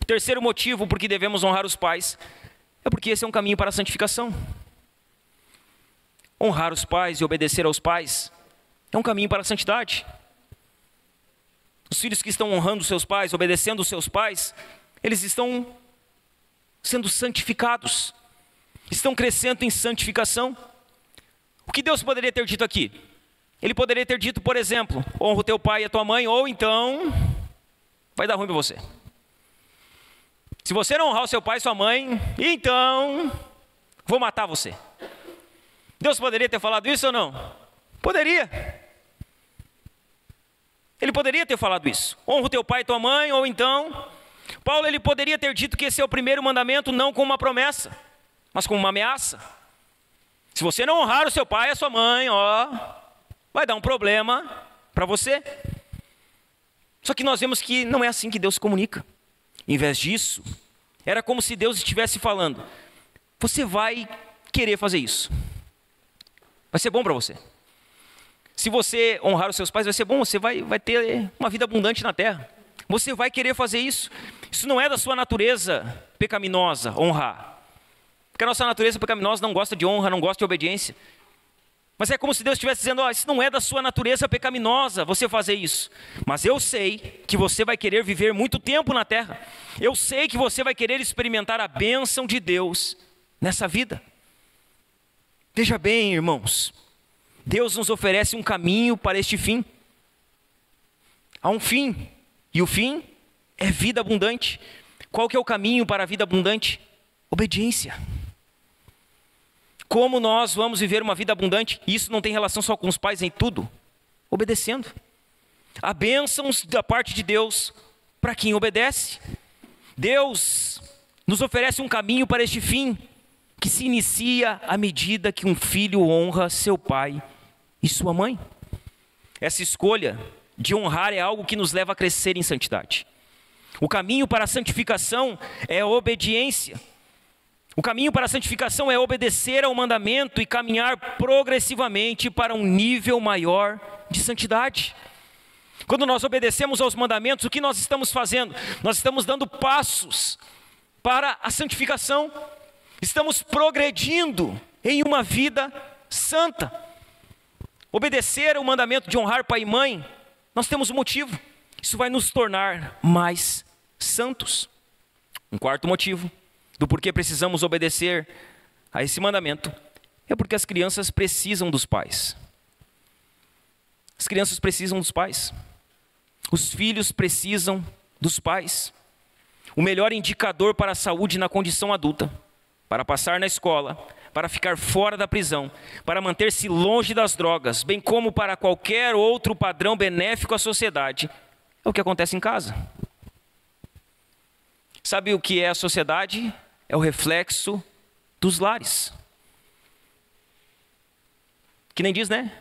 O terceiro motivo por que devemos honrar os pais é porque esse é um caminho para a santificação. Honrar os pais e obedecer aos pais é um caminho para a santidade. Os filhos que estão honrando seus pais, obedecendo os seus pais, eles estão sendo santificados, estão crescendo em santificação. O que Deus poderia ter dito aqui? Ele poderia ter dito, por exemplo, honra o teu pai e a tua mãe, ou então vai dar ruim para você. Se você não honrar o seu pai e sua mãe, então vou matar você. Deus poderia ter falado isso ou não? Poderia. Ele poderia ter falado isso. Honra o teu pai e tua mãe, ou então Paulo ele poderia ter dito que esse é o primeiro mandamento, não como uma promessa, mas como uma ameaça. Se você não honrar o seu pai e a sua mãe, vai dar um problema para você. Só que nós vemos que não é assim que Deus se comunica. Em vez disso, era como se Deus estivesse falando: você vai querer fazer isso. Vai ser bom para você. Se você honrar os seus pais, vai ser bom, você vai ter uma vida abundante na terra. Você vai querer fazer isso. Isso não é da sua natureza pecaminosa, honrar. Porque a nossa natureza pecaminosa não gosta de honra, não gosta de obediência. Mas é como se Deus estivesse dizendo: isso não é da sua natureza pecaminosa você fazer isso. Mas eu sei que você vai querer viver muito tempo na terra. Eu sei que você vai querer experimentar a bênção de Deus nessa vida. Veja bem, irmãos, Deus nos oferece um caminho para este fim. Há um fim, e o fim é vida abundante. Qual que é o caminho para a vida abundante? Obediência. Como nós vamos viver uma vida abundante? Isso não tem relação só com os pais em tudo. Obedecendo. Há bênçãos da parte de Deus para quem obedece. Deus nos oferece um caminho para este fim, que se inicia à medida que um filho honra seu pai e sua mãe. Essa escolha de honrar é algo que nos leva a crescer em santidade. O caminho para a santificação é a obediência. O caminho para a santificação é obedecer ao mandamento e caminhar progressivamente para um nível maior de santidade. Quando nós obedecemos aos mandamentos, o que nós estamos fazendo? Nós estamos dando passos para a santificação. Estamos progredindo em uma vida santa. Obedecer ao mandamento de honrar pai e mãe, nós temos um motivo. Isso vai nos tornar mais santos. Um quarto motivo do porquê precisamos obedecer a esse mandamento é porque as crianças precisam dos pais. As crianças precisam dos pais. Os filhos precisam dos pais. O melhor indicador para a saúde na condição adulta, para passar na escola, para ficar fora da prisão, para manter-se longe das drogas, bem como para qualquer outro padrão benéfico à sociedade, é o que acontece em casa. Sabe o que é a sociedade? É o reflexo dos lares. Que nem diz, né?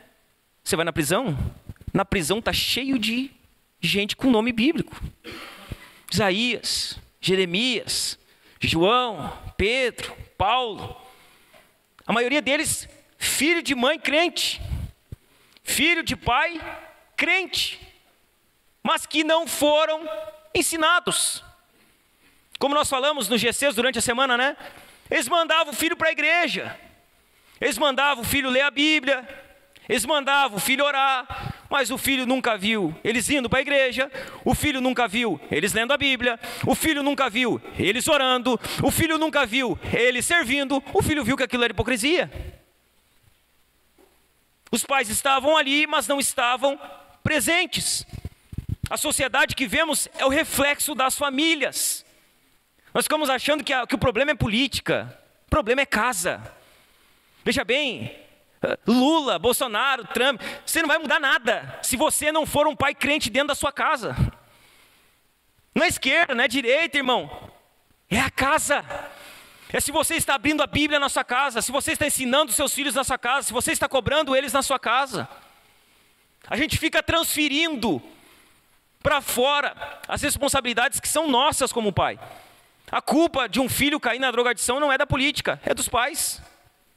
Você vai na prisão está cheio de gente com nome bíblico. Isaías, Jeremias, João, Pedro, Paulo. A maioria deles, filho de mãe crente, filho de pai crente, mas que não foram ensinados. Como nós falamos no GCs durante a semana, né? Eles mandavam o filho para a igreja, eles mandavam o filho ler a Bíblia, eles mandavam o filho orar, mas o filho nunca viu eles indo para a igreja, o filho nunca viu eles lendo a Bíblia, o filho nunca viu eles orando, o filho nunca viu eles servindo, o filho viu que aquilo era hipocrisia. Os pais estavam ali, mas não estavam presentes. A sociedade que vemos é o reflexo das famílias. Nós ficamos achando que o problema é política, o problema é casa. Veja bem, Lula, Bolsonaro, Trump, você não vai mudar nada se você não for um pai crente dentro da sua casa. Não é esquerda, não é direita, irmão. É a casa. É se você está abrindo a Bíblia na sua casa, se você está ensinando seus filhos na sua casa, se você está cobrando eles na sua casa. A gente fica transferindo para fora as responsabilidades que são nossas como pai. A culpa de um filho cair na drogadição não é da política, é dos pais.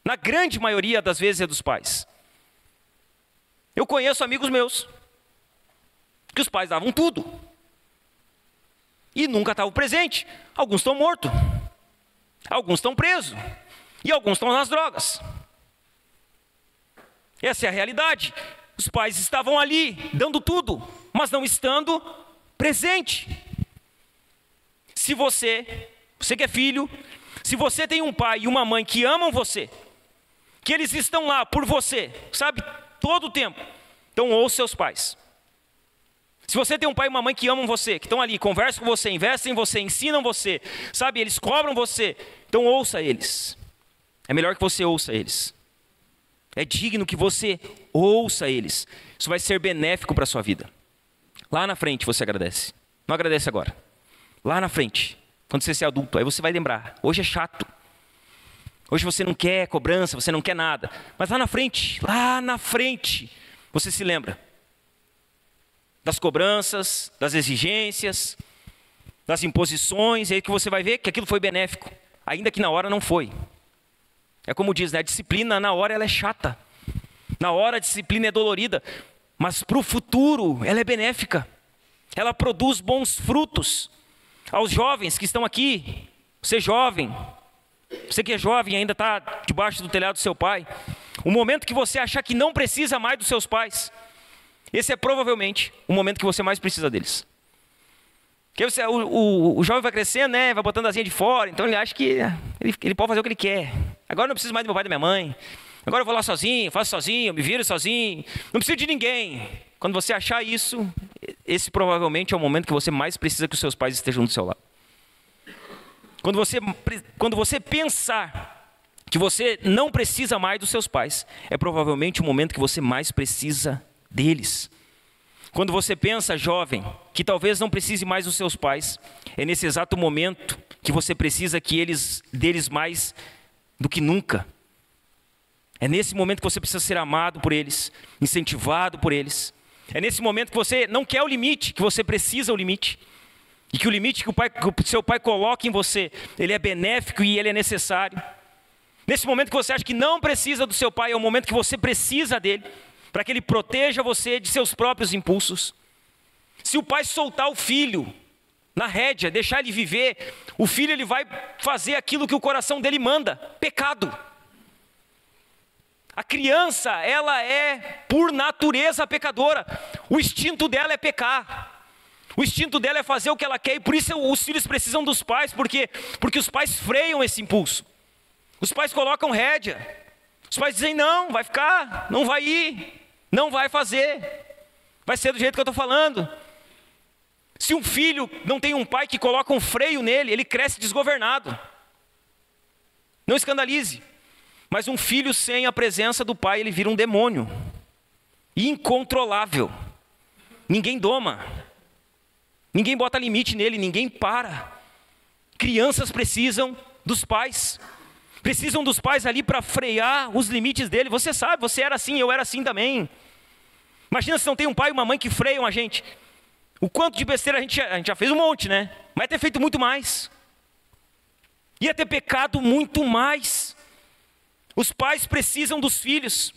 Na grande maioria das vezes é dos pais. Eu conheço amigos meus que os pais davam tudo e nunca estavam presentes. Alguns estão mortos, alguns estão presos e alguns estão nas drogas. Essa é a realidade. Os pais estavam ali dando tudo, mas não estando presente. Se você que é filho, se você tem um pai e uma mãe que amam você, que eles estão lá por você, sabe, todo o tempo, então ouça seus pais. Se você tem um pai e uma mãe que amam você, que estão ali, conversam com você, investem em você, ensinam você, sabe, eles cobram você, então ouça eles. É melhor que você ouça eles. É digno que você ouça eles. Isso vai ser benéfico para a sua vida. Lá na frente você agradece. Não agradece agora. Lá na frente, quando você ser adulto, aí você vai lembrar. Hoje é chato. Hoje você não quer cobrança, você não quer nada. Mas lá na frente, você se lembra das cobranças, das exigências, das imposições, e aí que você vai ver que aquilo foi benéfico, ainda que na hora não foi. É como diz, né? A disciplina na hora ela é chata. Na hora a disciplina é dolorida, mas para o futuro ela é benéfica. Ela produz bons frutos. Aos jovens que estão aqui, você jovem, você que é jovem e ainda está debaixo do telhado do seu pai, o momento que você achar que não precisa mais dos seus pais, esse é provavelmente o momento que você mais precisa deles. Porque o jovem vai crescendo, né, vai botando a asinha de fora, então ele acha que ele pode fazer o que ele quer. Agora não preciso mais do meu pai e da minha mãe. Agora eu vou lá sozinho, faço sozinho, me viro sozinho, não preciso de ninguém. Quando você achar isso, esse provavelmente é o momento que você mais precisa que os seus pais estejam do seu lado. Quando você pensar que você não precisa mais dos seus pais, é provavelmente o momento que você mais precisa deles. Quando você pensa, jovem, que talvez não precise mais dos seus pais, é nesse exato momento que você precisa deles mais do que nunca. É nesse momento que você precisa ser amado por eles, incentivado por eles. É nesse momento que você não quer o limite, que você precisa o limite. E que o limite que o seu pai coloca em você, ele é benéfico e ele é necessário. Nesse momento que você acha que não precisa do seu pai, é o momento que você precisa dele, para que ele proteja você de seus próprios impulsos. Se o pai soltar o filho na rédea, deixar ele viver, o filho ele vai fazer aquilo que o coração dele manda, pecado. A criança, ela é por natureza pecadora. O instinto dela é pecar. O instinto dela é fazer o que ela quer. E por isso os filhos precisam dos pais. Porque os pais freiam esse impulso. Os pais colocam rédea. Os pais dizem, não, vai ficar, não vai ir, não vai fazer. Vai ser do jeito que eu estou falando. Se um filho não tem um pai que coloca um freio nele, ele cresce desgovernado. Não escandalize. Mas um filho sem a presença do pai, ele vira um demônio. Incontrolável. Ninguém doma. Ninguém bota limite nele, ninguém para. crianças precisam dos pais. Precisam dos pais ali para frear os limites dele. Você sabe, você era assim, eu era assim também. Imagina se não tem um pai e uma mãe que freiam a gente. O quanto de besteira a gente já fez um monte, né? Mas ia ter feito muito mais. Ia ter pecado muito mais. Os pais precisam dos filhos.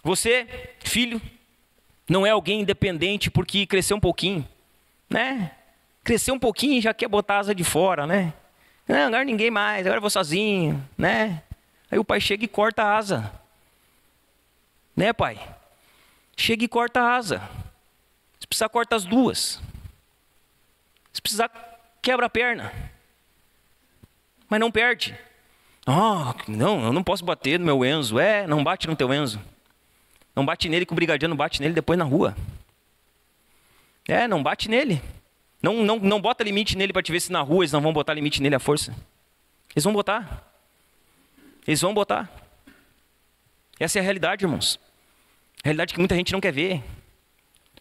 Você, filho, não é alguém independente porque cresceu um pouquinho, né? Cresceu um pouquinho e já quer botar a asa de fora, né? Não, agora ninguém mais, agora eu vou sozinho, né? Aí o pai chega e corta a asa. Né, pai? Chega e corta a asa. Se precisar, corta as duas. Se precisar, quebra a perna. Mas não perde. Não, eu não posso bater no meu Enzo. Não bate no teu Enzo. Não bate nele que o brigadiano bate nele depois na rua. Não bate nele. Não bota limite nele para te ver se na rua eles não vão botar limite nele à força. Eles vão botar. Eles vão botar. Essa é a realidade, irmãos. A realidade que muita gente não quer ver.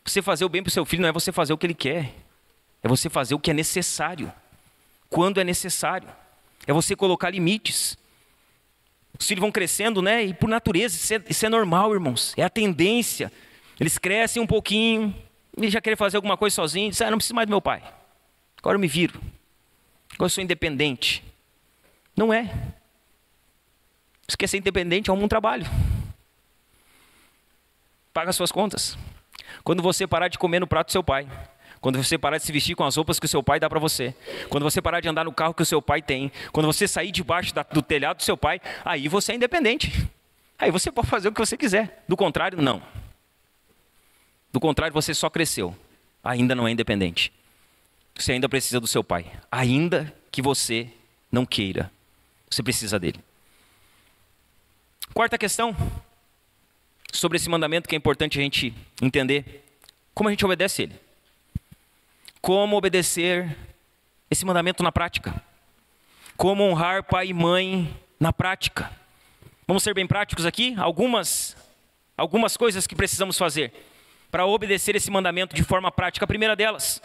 Você fazer o bem para o seu filho não é você fazer o que ele quer. É você fazer o que é necessário. Quando é necessário. É você colocar limites. Os filhos vão crescendo, né? E por natureza, isso é normal, irmãos. É a tendência. Eles crescem um pouquinho, e já querem fazer alguma coisa sozinho. Dizem, não preciso mais do meu pai. Agora eu me viro. Agora eu sou independente. Não é. Você quer ser independente, arruma um trabalho. Paga suas contas. Quando você parar de comer no prato do seu pai. Quando você parar de se vestir com as roupas que o seu pai dá para você. Quando você parar de andar no carro que o seu pai tem. Quando você sair debaixo do telhado do seu pai. Aí você é independente. Aí você pode fazer o que você quiser. Do contrário, não. Do contrário, você só cresceu. Ainda não é independente. Você ainda precisa do seu pai. Ainda que você não queira. Você precisa dele. Quarta questão. Sobre esse mandamento que é importante a gente entender. Como a gente obedece ele. Como obedecer esse mandamento na prática. Como honrar pai e mãe na prática. Vamos ser bem práticos aqui? Algumas coisas que precisamos fazer para obedecer esse mandamento de forma prática. A primeira delas,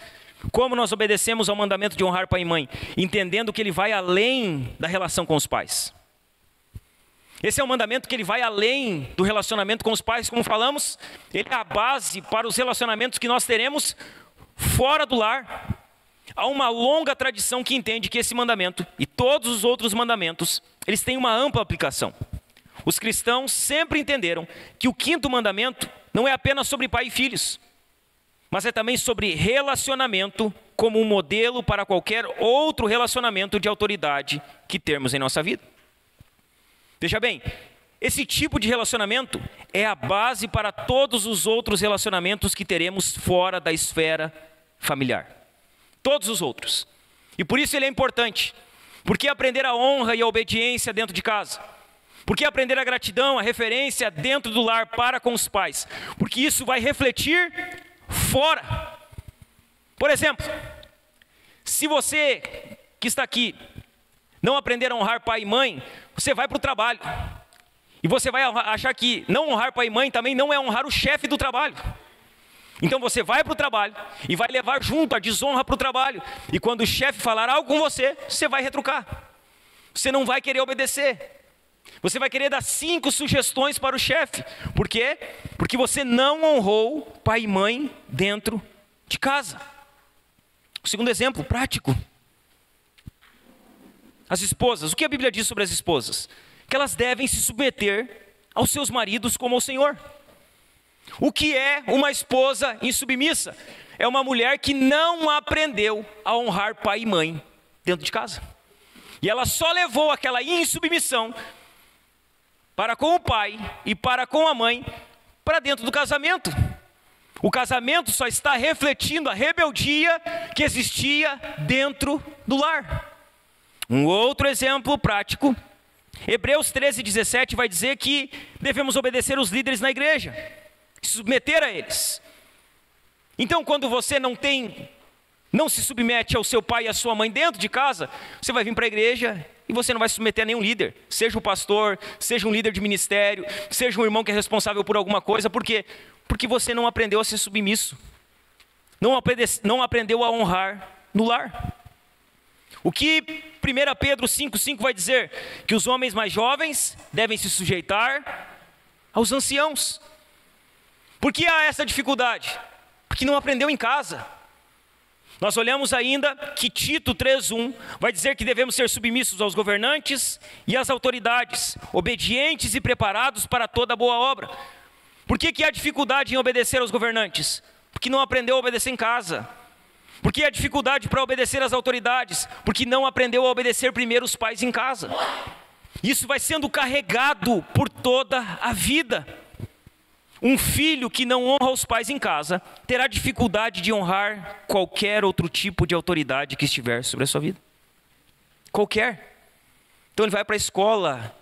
como nós obedecemos ao mandamento de honrar pai e mãe? Entendendo que ele vai além da relação com os pais. Esse é um mandamento que ele vai além do relacionamento com os pais, como falamos. Ele é a base para os relacionamentos que nós teremos fora do lar. Há uma longa tradição que entende que esse mandamento e todos os outros mandamentos, eles têm uma ampla aplicação. Os cristãos sempre entenderam que o quinto mandamento não é apenas sobre pai e filhos, mas é também sobre relacionamento como um modelo para qualquer outro relacionamento de autoridade que termos em nossa vida. Veja bem, esse tipo de relacionamento é a base para todos os outros relacionamentos que teremos fora da esfera familiar. Todos os outros. E por isso ele é importante. Porque aprender a honra e a obediência dentro de casa. Porque aprender a gratidão, a referência dentro do lar para com os pais. Porque isso vai refletir fora. Por exemplo, se você que está aqui não aprender a honrar pai e mãe, você vai para o trabalho. E você vai achar que não honrar pai e mãe também não é honrar o chefe do trabalho. Então você vai para o trabalho e vai levar junto a desonra para o trabalho. E quando o chefe falar algo com você, você vai retrucar. Você não vai querer obedecer. Você vai querer dar 5 sugestões para o chefe. Por quê? Porque você não honrou pai e mãe dentro de casa. O segundo exemplo, prático. As esposas. O que a Bíblia diz sobre as esposas? Que elas devem se submeter aos seus maridos como ao Senhor. O que é uma esposa insubmissa? É uma mulher que não aprendeu a honrar pai e mãe dentro de casa. E ela só levou aquela insubmissão para com o pai e para com a mãe para dentro do casamento. O casamento só está refletindo a rebeldia que existia dentro do lar. Um outro exemplo prático. Hebreus 13:17 vai dizer que devemos obedecer os líderes na igreja. Submeter a eles. Então quando você não se submete ao seu pai e à sua mãe dentro de casa, você vai vir para a igreja e você não vai se submeter a nenhum líder. Seja o pastor, seja um líder de ministério, seja um irmão que é responsável por alguma coisa. Por quê? Porque você não aprendeu a ser submisso. Não aprendeu a honrar no lar. O que 1 Pedro 5,5 vai dizer? Que os homens mais jovens devem se sujeitar aos anciãos. Por que há essa dificuldade? Porque não aprendeu em casa. Nós olhamos ainda que Tito 3,1 vai dizer que devemos ser submissos aos governantes e às autoridades, obedientes e preparados para toda boa obra. Por que há dificuldade em obedecer aos governantes? Porque não aprendeu a obedecer em casa. Por que há dificuldade para obedecer às autoridades? Porque não aprendeu a obedecer primeiro os pais em casa. Isso vai sendo carregado por toda a vida. Um filho que não honra os pais em casa terá dificuldade de honrar qualquer outro tipo de autoridade que estiver sobre a sua vida. Qualquer. Então ele vai para a escola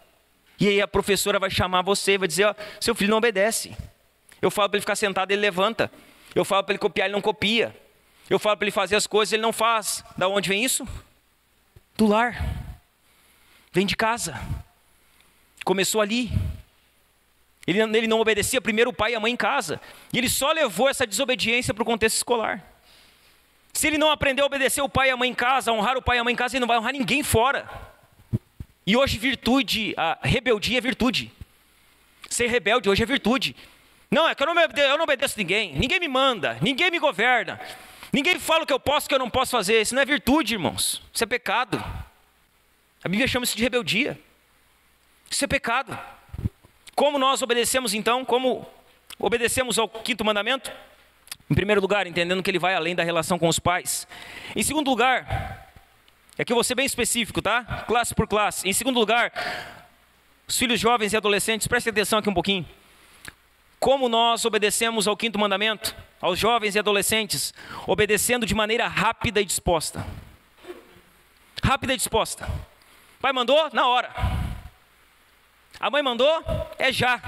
e aí a professora vai chamar você e vai dizer: ó, seu filho não obedece. Eu falo para ele ficar sentado, ele levanta. Eu falo para ele copiar, ele não copia. Eu falo para ele fazer as coisas, ele não faz. Da onde vem isso? Do lar. Vem de casa. Começou ali. Ele não obedecia primeiro o pai e a mãe em casa. E ele só levou essa desobediência para o contexto escolar. Se ele não aprender a obedecer o pai e a mãe em casa, a honrar o pai e a mãe em casa, ele não vai honrar ninguém fora. E hoje a rebeldia é virtude. Ser rebelde hoje é virtude. Não, é que eu não obedeço ninguém. Ninguém me manda, ninguém me governa. Ninguém fala o que eu posso, o que eu não posso fazer. Isso não é virtude, irmãos. Isso é pecado. A Bíblia chama isso de rebeldia. Isso é pecado. Como nós obedecemos então? Como obedecemos ao 5º mandamento? Em primeiro lugar, entendendo que ele vai além da relação com os pais. Em segundo lugar, aqui eu vou ser bem específico, tá? Classe por classe. Em segundo lugar, os filhos jovens e adolescentes, prestem atenção aqui um pouquinho. Como nós obedecemos ao 5º mandamento? Aos jovens e adolescentes, obedecendo de maneira rápida e disposta. Rápida e disposta. O pai mandou? Na hora. A mãe mandou? É já.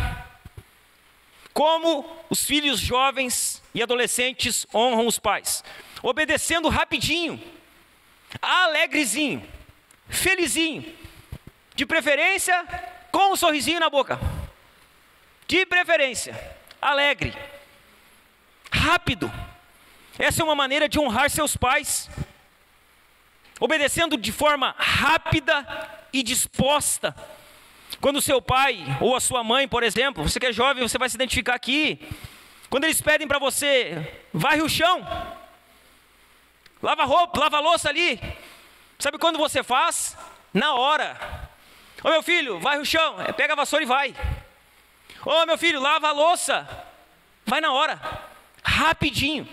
Como os filhos jovens e adolescentes honram os pais? Obedecendo rapidinho, alegrezinho, felizinho, de preferência com um sorrisinho na boca. De preferência, alegre, rápido. Essa é uma maneira de honrar seus pais. Obedecendo de forma rápida e disposta. Quando o seu pai ou a sua mãe, por exemplo, você que é jovem, você vai se identificar aqui. Quando eles pedem para você, varre o chão, lava a roupa, lava a louça ali. Sabe quando você faz? Na hora. Ô meu filho, varre o chão, pega a vassoura e vai. Ô meu filho, lava a louça. Vai na hora, rapidinho.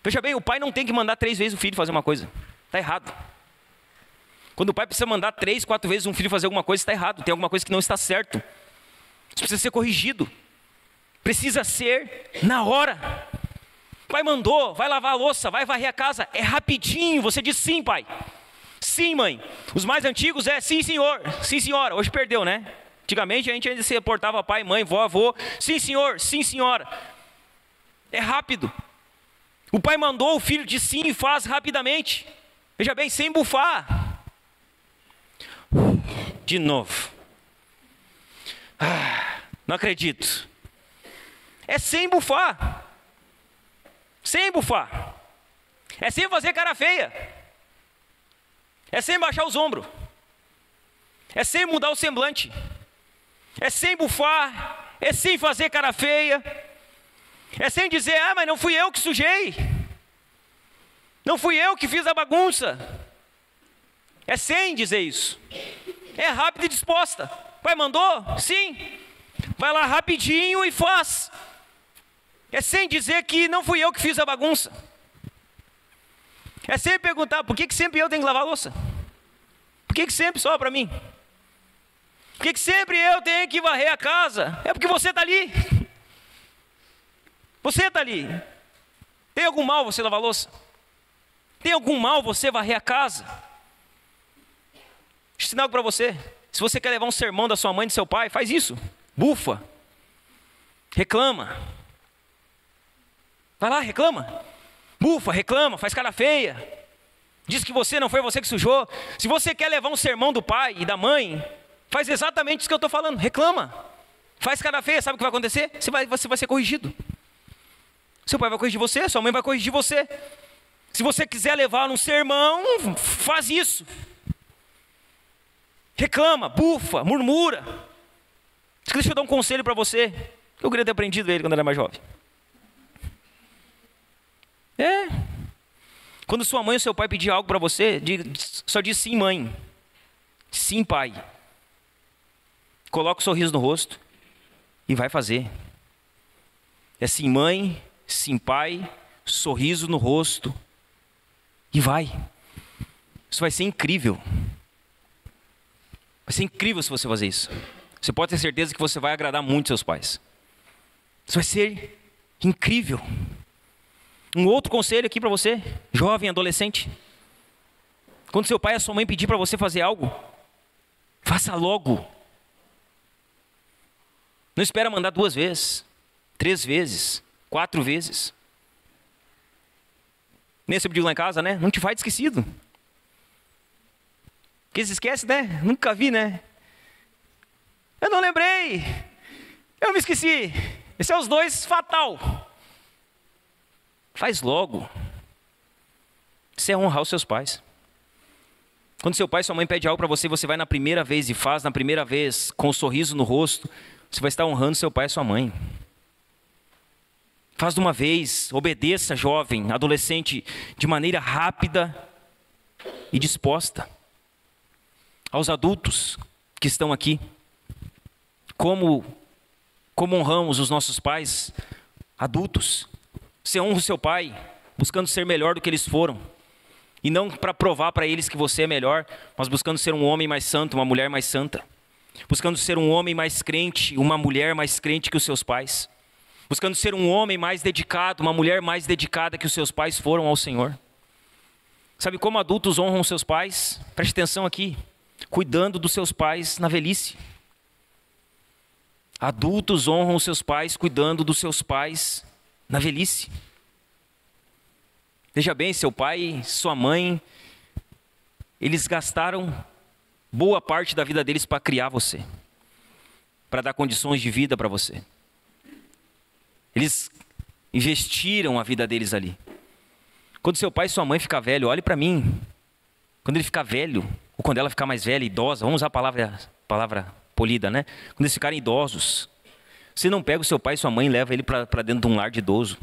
Veja bem, o pai não tem que mandar 3 vezes o filho fazer uma coisa. Está errado. Quando o pai precisa mandar 3, 4 vezes um filho fazer alguma coisa, está errado. Tem alguma coisa que não está certo. Isso precisa ser corrigido. Precisa ser na hora. O pai mandou, vai lavar a louça, vai varrer a casa. É rapidinho. Você diz sim, pai. Sim, mãe. Os mais antigos é sim, senhor. Sim, senhora. Hoje perdeu, né? Antigamente a gente ainda se reportava pai, mãe, vó, avô. Sim, senhor. Sim, senhora. É rápido. O pai mandou, o filho diz sim e faz rapidamente. Veja bem, sem bufar. De novo. Não acredito. É sem bufar. Sem bufar. É sem fazer cara feia. É sem baixar os ombros. É sem mudar o semblante. É sem bufar. É sem fazer cara feia. É sem dizer, mas não fui eu que sujei. Não fui eu que fiz a bagunça. É sem dizer isso. É rápida e disposta. Pai mandou? Sim. Vai lá rapidinho e faz. É sem dizer que não fui eu que fiz a bagunça. É sem perguntar, por que sempre eu tenho que lavar a louça? Por que sempre só para mim? Por que sempre eu tenho que varrer a casa? É porque você está ali. Você está ali. Tem algum mal você lavar a louça? Tem algum mal você varrer a casa? Deixa eu ensinar algo para você. Se você quer levar um sermão da sua mãe e do seu pai, faz isso. Bufa. Reclama. Vai lá, reclama. Bufa, reclama, faz cara feia. Diz que você não foi você que sujou. Se você quer levar um sermão do pai e da mãe, faz exatamente isso que eu estou falando. Reclama. Faz cara feia, sabe o que vai acontecer? Você vai ser corrigido. Seu pai vai corrigir você, sua mãe vai corrigir você. Se você quiser levar um sermão, faz isso. Reclama, bufa, murmura. Deixa eu dar um conselho para você. Eu queria ter aprendido ele quando era mais jovem. Quando sua mãe ou seu pai pedir algo para você, só diz sim, mãe. Sim, pai. Coloca o sorriso no rosto e vai fazer. É sim, mãe, sim, pai, sorriso no rosto e vai. Isso vai ser incrível. Vai ser incrível se você fazer isso. Você pode ter certeza que você vai agradar muito seus pais. Isso vai ser incrível. Um outro conselho aqui para você, jovem, adolescente. Quando seu pai ou sua mãe pedir para você fazer algo, faça logo. Não espera mandar 2 vezes, 3 vezes, 4 vezes. Nem você pediu lá em casa, né? Não te faz esquecido. Porque se esquece, né? Nunca vi, né? Eu não lembrei. Eu me esqueci. Esse é os 2 fatal. Faz logo. Isso é honrar os seus pais. Quando seu pai e sua mãe pedem algo para você, você vai na primeira vez e faz na primeira vez, com um sorriso no rosto, você vai estar honrando seu pai e sua mãe. Faz de uma vez, obedeça, jovem, adolescente, de maneira rápida e disposta. Aos adultos que estão aqui, como honramos os nossos pais adultos. Você honra o seu pai, buscando ser melhor do que eles foram. E não para provar para eles que você é melhor, mas buscando ser um homem mais santo, uma mulher mais santa. Buscando ser um homem mais crente, uma mulher mais crente que os seus pais. Buscando ser um homem mais dedicado, uma mulher mais dedicada que os seus pais foram ao Senhor. Sabe como adultos honram seus pais? Preste atenção aqui. Cuidando dos seus pais na velhice. Adultos honram os seus pais cuidando dos seus pais na velhice. Veja bem, seu pai, sua mãe, eles gastaram boa parte da vida deles para criar você, para dar condições de vida para você. Eles investiram a vida deles ali. Quando seu pai e sua mãe ficar velho, olhe para mim. Quando ele ficar velho, ou quando ela ficar mais velha, idosa, vamos usar a palavra polida, né? Quando eles ficarem idosos, você não pega o seu pai e sua mãe e leva ele para dentro de um lar de idoso.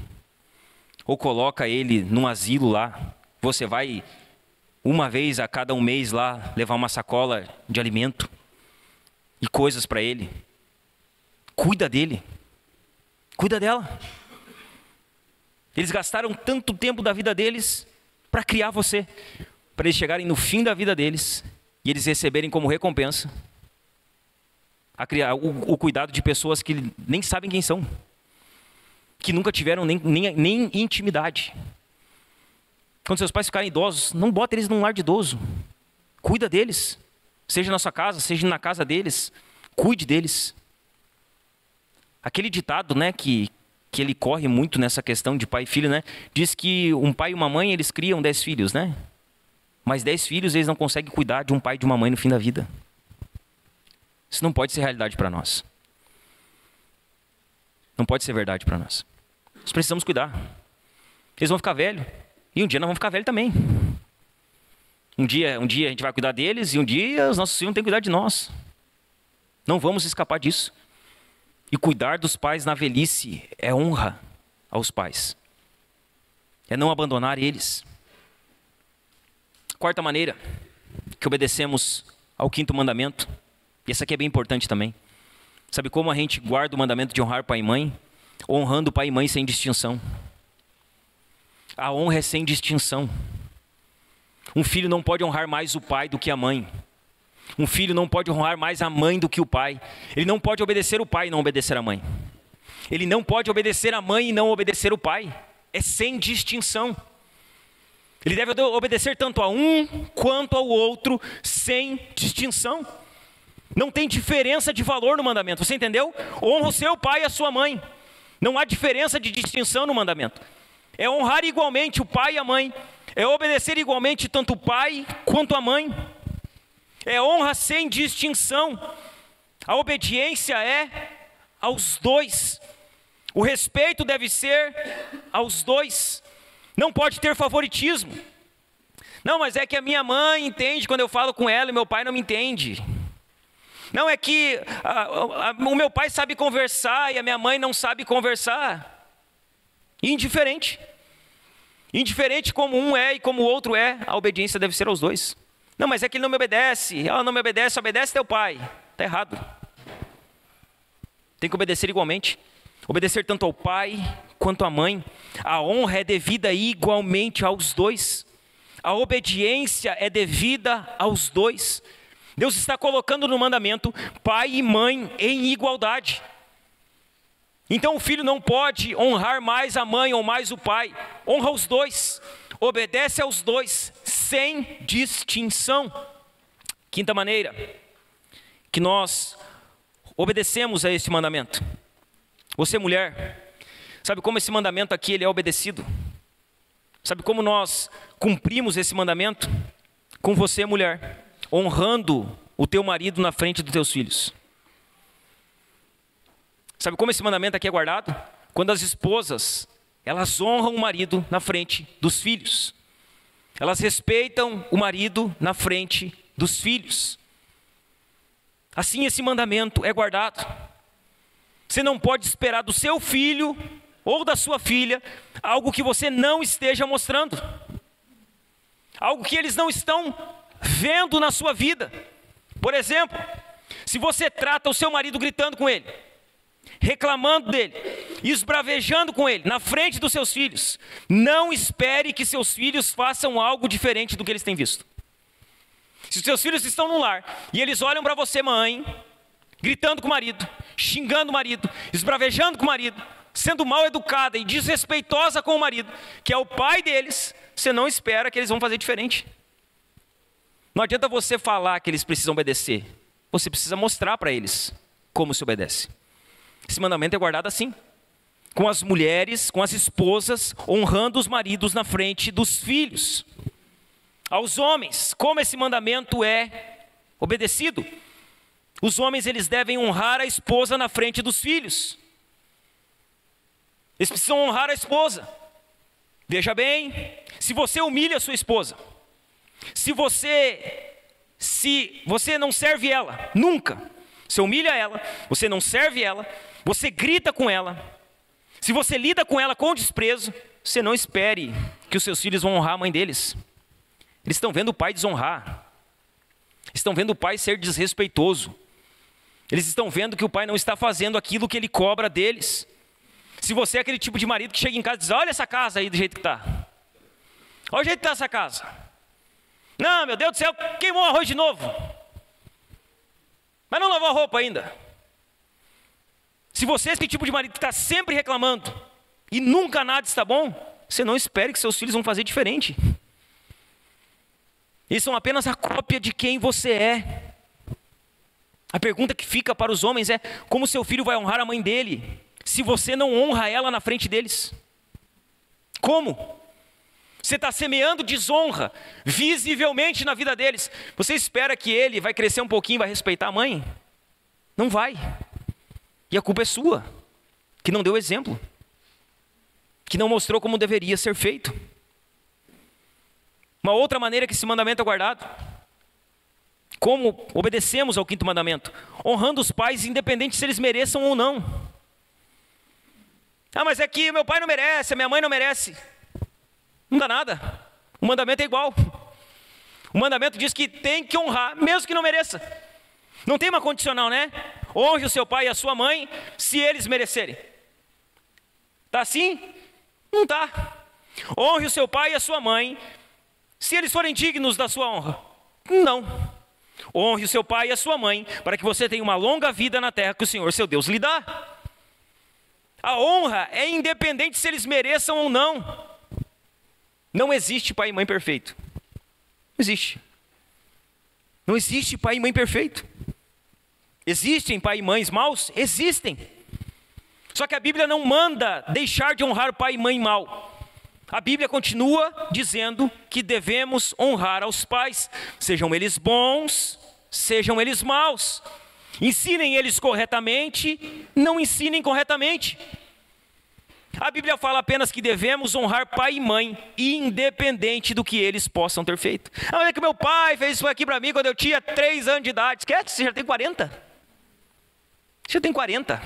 Ou coloca ele num asilo lá. Você vai uma vez a cada um mês lá levar uma sacola de alimento e coisas para ele. Cuida dele. Cuida dela. Eles gastaram tanto tempo da vida deles para criar você, para eles chegarem no fim da vida deles e eles receberem como recompensa o cuidado de pessoas que nem sabem quem são, que nunca tiveram nem intimidade. Quando seus pais ficarem idosos, não bota eles num lar de idoso. Cuida deles, seja na sua casa, seja na casa deles. Cuide deles. Aquele ditado, né, que ele corre muito nessa questão de pai e filho, né? Diz que um pai e uma mãe, eles criam 10 filhos, né? Mas 10 filhos, eles não conseguem cuidar de um pai e de uma mãe no fim da vida. Isso não pode ser realidade para nós. Não pode ser verdade para nós. Nós precisamos cuidar. Eles vão ficar velhos. E um dia nós vamos ficar velhos também. Um dia a gente vai cuidar deles e um dia os nossos filhos vão ter que cuidar de nós. Não vamos escapar disso. E cuidar dos pais na velhice é honra aos pais. É não abandonar eles. Quarta maneira que obedecemos ao 5º mandamento. E essa aqui é bem importante também. Sabe como a gente guarda o mandamento de honrar pai e mãe? Honrando pai e mãe sem distinção. A honra é sem distinção. Um filho não pode honrar mais o pai do que a mãe. Um filho não pode honrar mais a mãe do que o pai. Ele não pode obedecer o pai e não obedecer a mãe. Ele não pode obedecer a mãe e não obedecer o pai. É sem distinção. Ele deve obedecer tanto a um quanto ao outro, sem distinção. Não tem diferença de valor no mandamento, você entendeu? Honra o seu pai e a sua mãe. Não há diferença de distinção no mandamento. É honrar igualmente o pai e a mãe. É obedecer igualmente tanto o pai quanto a mãe. É honra sem distinção. A obediência é aos dois. O respeito deve ser aos dois. Não pode ter favoritismo. Não, mas é que a minha mãe entende quando eu falo com ela e meu pai não me entende. Não, é que o meu pai sabe conversar e a minha mãe não sabe conversar. Indiferente. Indiferente como um é e como o outro é, a obediência deve ser aos dois. Não, mas é que ele não me obedece. Ela não me obedece, obedece teu pai. Está errado. Tem que obedecer igualmente. Obedecer tanto ao pai quanto à mãe. A honra é devida igualmente aos dois. A obediência é devida aos dois. Deus está colocando no mandamento pai e mãe em igualdade. Então o filho não pode honrar mais a mãe ou mais o pai. Honra os dois. Obedece aos dois, sem distinção. Quinta maneira que nós obedecemos a esse mandamento. Você, mulher, sabe como esse mandamento aqui ele é obedecido? Sabe como nós cumprimos esse mandamento? Com você, mulher, honrando o teu marido na frente dos teus filhos. Sabe como esse mandamento aqui é guardado? Quando as esposas, elas honram o marido na frente dos filhos. Elas respeitam o marido na frente dos filhos. Assim esse mandamento é guardado. Você não pode esperar do seu filho ou da sua filha algo que você não esteja mostrando. Algo que eles não estão vendo na sua vida. Por exemplo, se você trata o seu marido gritando com ele, reclamando dele, esbravejando com ele, na frente dos seus filhos, não espere que seus filhos façam algo diferente do que eles têm visto. Se os seus filhos estão no lar e eles olham para você, mãe, gritando com o marido, xingando o marido, esbravejando com o marido, sendo mal educada e desrespeitosa com o marido, que é o pai deles, você não espera que eles vão fazer diferente. Não adianta você falar que eles precisam obedecer. Você precisa mostrar para eles como se obedece. Esse mandamento é guardado assim. Com as mulheres, com as esposas, honrando os maridos na frente dos filhos. Aos homens, como esse mandamento é obedecido? Os homens, eles devem honrar a esposa na frente dos filhos. Eles precisam honrar a esposa. Veja bem, se você humilha a sua esposa, se você não serve ela, nunca, você humilha ela, você não serve ela, você grita com ela, se você lida com ela com desprezo, você não espere que os seus filhos vão honrar a mãe deles. Eles estão vendo o pai desonrar, estão vendo o pai ser desrespeitoso, eles estão vendo que o pai não está fazendo aquilo que ele cobra deles. Se você é aquele tipo de marido que chega em casa e diz, olha essa casa aí do jeito que está, olha o jeito que está essa casa, não, meu Deus do céu, queimou o arroz de novo, mas não lavou a roupa ainda. Se você é esse tipo de marido que está sempre reclamando e nunca nada está bom, você não espere que seus filhos vão fazer diferente. Eles são apenas a cópia de quem você é. A pergunta que fica para os homens é, como seu filho vai honrar a mãe dele, se você não honra ela na frente deles? Como? Você está semeando desonra, visivelmente na vida deles. Você espera que ele vai crescer um pouquinho e vai respeitar a mãe? Não vai. E a culpa é sua, que não deu exemplo, que não mostrou como deveria ser feito. Uma outra maneira que esse mandamento é guardado, como obedecemos ao quinto mandamento, honrando os pais, independente se eles mereçam ou não. Ah, mas é que meu pai não merece, a minha mãe não merece. Não dá nada, o mandamento é igual. O mandamento diz que tem que honrar, mesmo que não mereça. Não tem uma condicional, né? Honre o seu pai e a sua mãe, se eles merecerem. Está assim? Não está. Honre o seu pai e a sua mãe, se eles forem dignos da sua honra. Não. Honre o seu pai e a sua mãe, para que você tenha uma longa vida na terra que o Senhor, seu Deus, lhe dá. A honra é independente se eles mereçam ou não. Não existe pai e mãe perfeito. Não existe. Não existe pai e mãe perfeito. Existem pai e mães maus? Existem. Só que a Bíblia não manda deixar de honrar pai e mãe mal. A Bíblia continua dizendo que devemos honrar aos pais, sejam eles bons, sejam eles maus. Ensinem eles corretamente, não ensinem corretamente. A Bíblia fala apenas que devemos honrar pai e mãe, independente do que eles possam ter feito. Ah, mas é que meu pai fez isso aqui para mim quando eu tinha 3 anos de idade. Esquece, você já tem 40. Você já tem 40.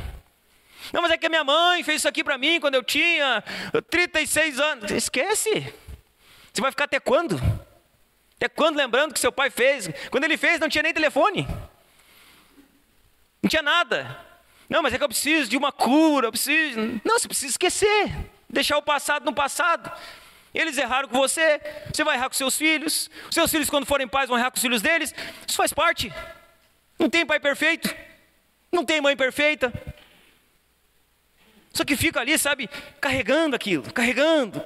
Não, mas é que a minha mãe fez isso aqui para mim quando eu tinha 36 anos. Esquece. Você vai ficar até quando? Até quando lembrando que seu pai fez? Quando ele fez não tinha nem telefone. Não tinha nada. Não, mas é que eu preciso de uma cura, eu preciso... Não, você precisa esquecer, deixar o passado no passado. Eles erraram com você, você vai errar com seus filhos. Os seus filhos, quando forem pais, vão errar com os filhos deles. Isso faz parte. Não tem pai perfeito, não tem mãe perfeita. Só que fica ali, sabe, carregando aquilo, carregando.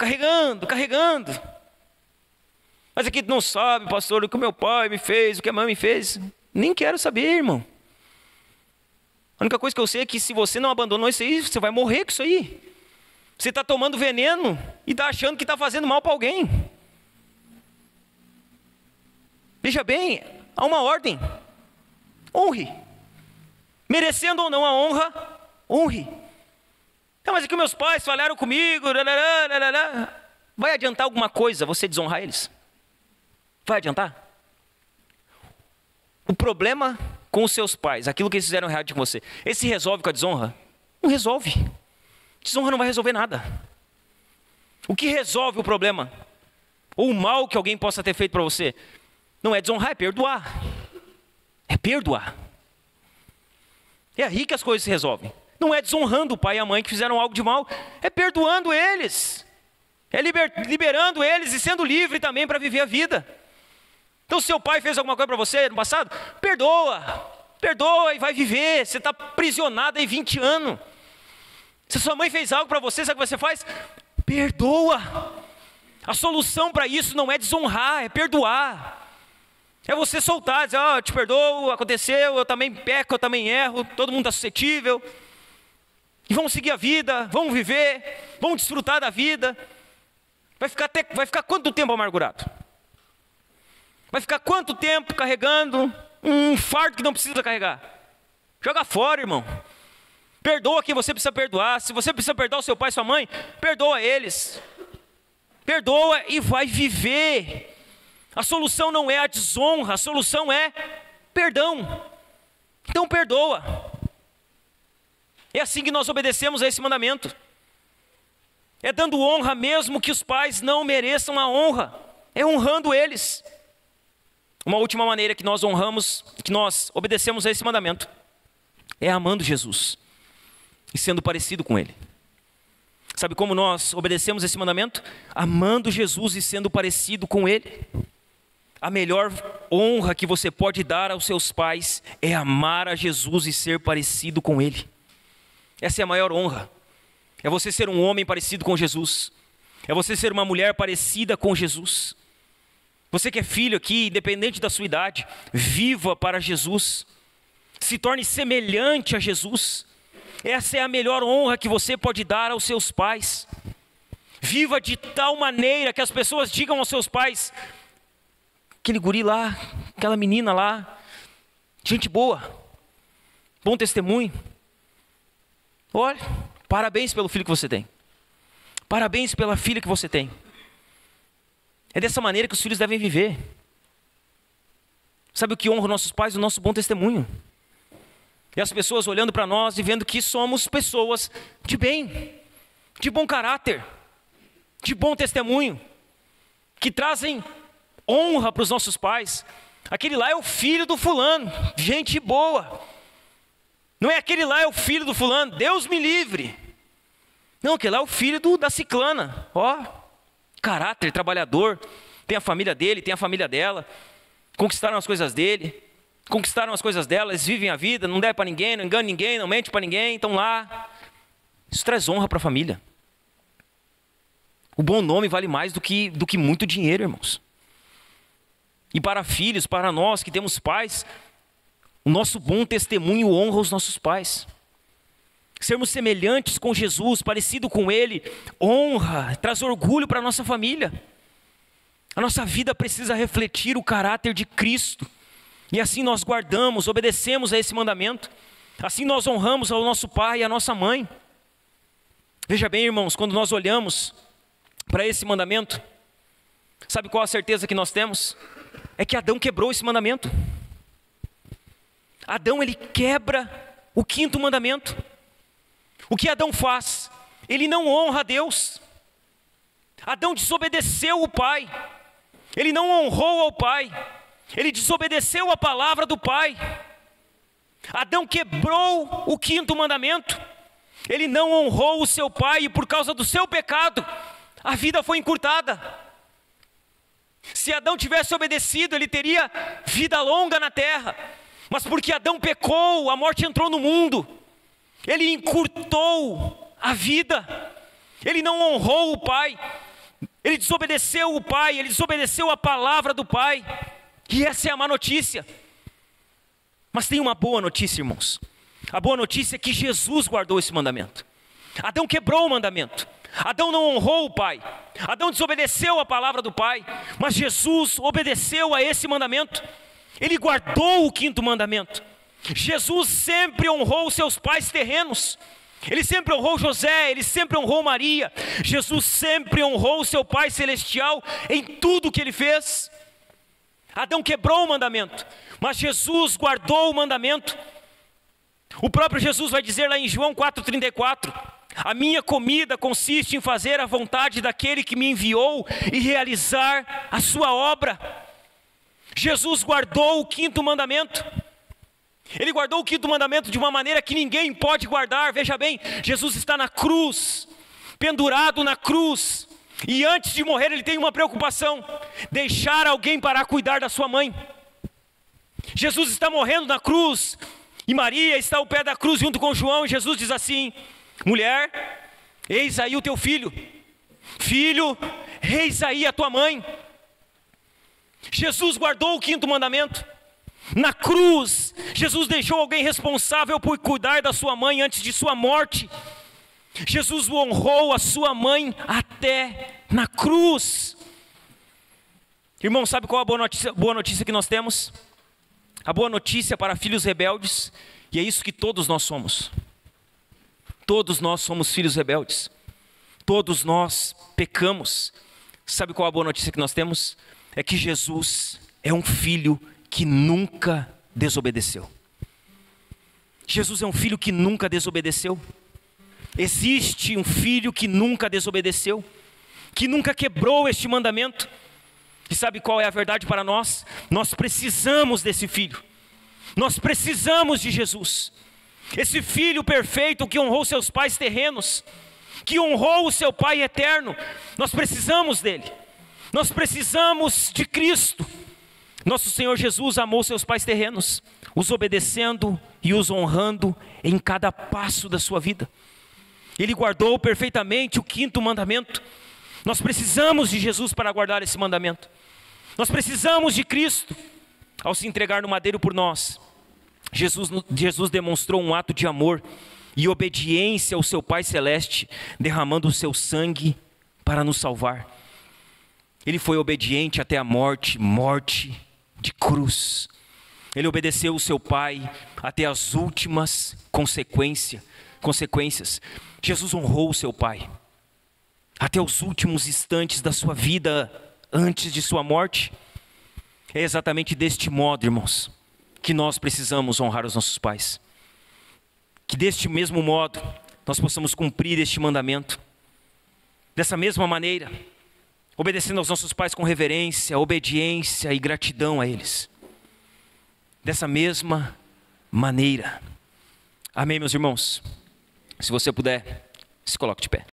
Mas aqui não sabe, pastor, o que o meu pai me fez, o que a mãe me fez. Nem quero saber, irmão. A única coisa que eu sei é que se você não abandonou isso aí, você vai morrer com isso aí. Você está tomando veneno e está achando que está fazendo mal para alguém. Veja bem, há uma ordem. Honre. Merecendo ou não a honra, honre. Não, mas é que meus pais falaram comigo. Vai adiantar alguma coisa você desonrar eles? Vai adiantar? O problema com os seus pais, aquilo que eles fizeram errado com você, esse resolve com a desonra? Não resolve. Desonra não vai resolver nada. O que resolve o problema? Ou o mal que alguém possa ter feito para você? Não é desonrar, é perdoar. É perdoar. É aí que as coisas se resolvem. Não é desonrando o pai e a mãe que fizeram algo de mal, é perdoando eles. É liberando eles e sendo livre também para viver a vida. Então, se seu pai fez alguma coisa para você no passado, perdoa e vai viver. Você está aprisionado aí 20 anos. Se sua mãe fez algo para você, sabe o que você faz? Perdoa. A solução para isso não é desonrar, é perdoar. É você soltar, dizer, eu te perdoo, aconteceu, eu também peco, eu também erro, todo mundo está suscetível. E vamos seguir a vida, vamos viver, vamos desfrutar da vida. Vai ficar quanto tempo amargurado? Vai ficar quanto tempo carregando um fardo que não precisa carregar? Joga fora, irmão. Perdoa quem você precisa perdoar. Se você precisa perdoar o seu pai e sua mãe, perdoa eles. Perdoa e vai viver. A solução não é a desonra, a solução é perdão. Então perdoa. É assim que nós obedecemos a esse mandamento. É dando honra mesmo que os pais não mereçam a honra. É honrando eles. Uma última maneira que nós honramos, que nós obedecemos a esse mandamento, é amando Jesus e sendo parecido com Ele. Sabe como nós obedecemos esse mandamento? Amando Jesus e sendo parecido com Ele. A melhor honra que você pode dar aos seus pais é amar a Jesus e ser parecido com Ele. Essa é a maior honra. É você ser um homem parecido com Jesus. É você ser uma mulher parecida com Jesus. Você que é filho aqui, independente da sua idade, viva para Jesus. Se torne semelhante a Jesus. Essa é a melhor honra que você pode dar aos seus pais. Viva de tal maneira que as pessoas digam aos seus pais: aquele guri lá, aquela menina lá, gente boa, bom testemunho. Olha, parabéns pelo filho que você tem. Parabéns pela filha que você tem. É dessa maneira que os filhos devem viver. Sabe o que honra os nossos pais? O nosso bom testemunho. E as pessoas olhando para nós e vendo que somos pessoas de bem, de bom caráter, de bom testemunho, que trazem honra para os nossos pais. Aquele lá é o filho do fulano, gente boa. Não é aquele lá é o filho do fulano, Deus me livre. Não, aquele lá é o filho da ciclana. Caráter, trabalhador, tem a família dele, tem a família dela, conquistaram as coisas dele, conquistaram as coisas dela, eles vivem a vida, não deve para ninguém, não engana ninguém, não mente para ninguém, estão lá. Isso traz honra para a família. O bom nome vale mais do que muito dinheiro, irmãos. E para filhos, para nós que temos pais, o nosso bom testemunho honra os nossos pais. Sermos semelhantes com Jesus, parecido com Ele, honra, traz orgulho para a nossa família. A nossa vida precisa refletir o caráter de Cristo. E assim nós guardamos, obedecemos a esse mandamento. Assim nós honramos ao nosso pai e à nossa mãe. Veja bem, irmãos, quando nós olhamos para esse mandamento, sabe qual a certeza que nós temos? É que Adão quebrou esse mandamento. Adão, ele quebra o 5º mandamento. O que Adão faz? Ele não honra a Deus. Adão desobedeceu o pai. Ele não honrou ao pai. Ele desobedeceu a palavra do pai. Adão quebrou o 5º mandamento. Ele não honrou o seu pai e por causa do seu pecado, a vida foi encurtada. Se Adão tivesse obedecido, ele teria vida longa na terra. Mas porque Adão pecou, a morte entrou no mundo. Ele encurtou a vida. Ele não honrou o pai. Ele desobedeceu o pai, ele desobedeceu a palavra do pai. E essa é a má notícia. Mas tem uma boa notícia, irmãos. A boa notícia é que Jesus guardou esse mandamento. Adão quebrou o mandamento. Adão não honrou o pai. Adão desobedeceu a palavra do pai. Mas Jesus obedeceu a esse mandamento. Ele guardou o 5º mandamento. Jesus sempre honrou os seus pais terrenos. Ele sempre honrou José, ele sempre honrou Maria. Jesus sempre honrou o seu Pai Celestial em tudo que ele fez. Adão quebrou o mandamento, mas Jesus guardou o mandamento. O próprio Jesus vai dizer lá em João 4,34: a minha comida consiste em fazer a vontade daquele que me enviou e realizar a sua obra. Jesus guardou o 5º mandamento. Ele guardou o 5º mandamento de uma maneira que ninguém pode guardar. Veja bem, Jesus está na cruz, pendurado na cruz, e antes de morrer ele tem uma preocupação: deixar alguém para cuidar da sua mãe. Jesus está morrendo na cruz, e Maria está ao pé da cruz junto com João, e Jesus diz assim: mulher, eis aí o teu filho. Filho, eis aí a tua mãe. Jesus guardou o 5º mandamento. Na cruz, Jesus deixou alguém responsável por cuidar da sua mãe antes de sua morte. Jesus honrou a sua mãe até na cruz. Irmão, sabe qual a boa notícia que nós temos? A boa notícia para filhos rebeldes, e é isso que todos nós somos. Todos nós somos filhos rebeldes. Todos nós pecamos. Sabe qual a boa notícia que nós temos? É que Jesus é um filho que nunca desobedeceu. Jesus é um filho que nunca desobedeceu. Existe um filho que nunca desobedeceu, que nunca quebrou este mandamento. E sabe qual é a verdade para nós? Nós precisamos desse filho. Nós precisamos de Jesus. Esse filho perfeito que honrou seus pais terrenos, que honrou o seu pai eterno. Nós precisamos dele. Nós precisamos de Cristo. Nosso Senhor Jesus amou seus pais terrenos, os obedecendo e os honrando em cada passo da sua vida. Ele guardou perfeitamente o 5º mandamento. Nós precisamos de Jesus para guardar esse mandamento. Nós precisamos de Cristo. Ao se entregar no madeiro por nós, Jesus demonstrou um ato de amor e obediência ao seu Pai Celeste, derramando o seu sangue para nos salvar. Ele foi obediente até a morte de cruz. Ele obedeceu o seu pai até as últimas consequências. Jesus honrou o seu pai até os últimos instantes da sua vida, antes de sua morte. É exatamente deste modo, irmãos, que nós precisamos honrar os nossos pais. Que deste mesmo modo nós possamos cumprir este mandamento. Dessa mesma maneira, obedecendo aos nossos pais com reverência, obediência e gratidão a eles. Dessa mesma maneira. Amém, meus irmãos? Se você puder, se coloque de pé.